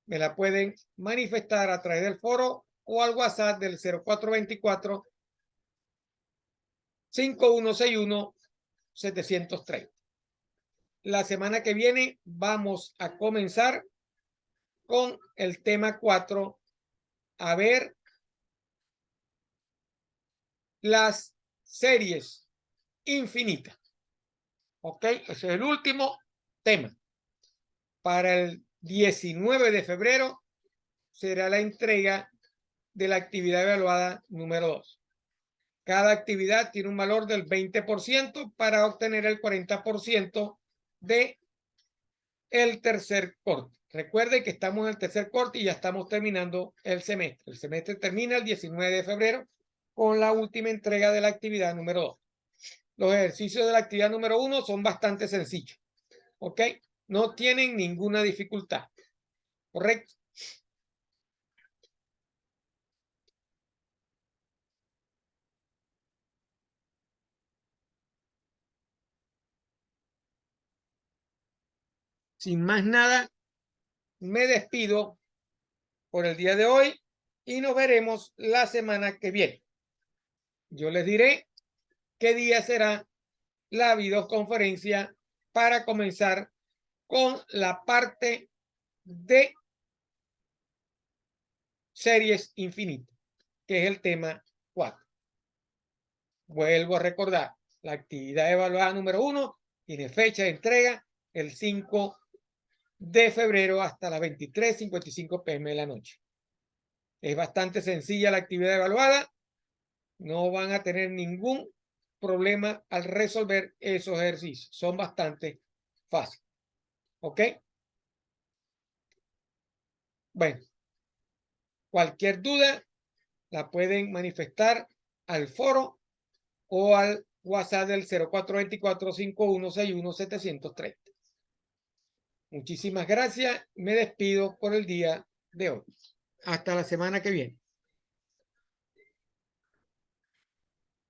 me la pueden manifestar a través del foro o al WhatsApp del 0424-5161-730. La semana que viene vamos a comenzar con el tema 4, a ver las series infinitas. ¿Ok? Ese es el último tema. Para el 19 de febrero será la entrega de la actividad evaluada número 2. Cada actividad tiene un valor del 20% para obtener el 40% de el tercer corte. Recuerden que estamos en el tercer corte y ya estamos terminando el semestre. El semestre termina el 19 de febrero con la última entrega de la actividad número 2. Los ejercicios de la actividad número 1 son bastante sencillos. ¿Ok? No tienen ninguna dificultad. ¿Correcto? Sin más nada, me despido por el día de hoy y nos veremos la semana que viene. Yo les diré qué día será la videoconferencia para comenzar con la parte de series infinitas, que es el tema 4. Vuelvo a recordar, la actividad evaluada número 1 tiene fecha de entrega el 5 de febrero hasta las 23:55 p.m. de la noche. Es bastante sencilla la actividad evaluada. No van a tener ningún problema al resolver esos ejercicios. Son bastante fáciles. ¿Ok? Bueno, cualquier duda la pueden manifestar al foro o al WhatsApp del 0424-5161-730. Muchísimas gracias. Me despido por el día de hoy. Hasta la semana que viene.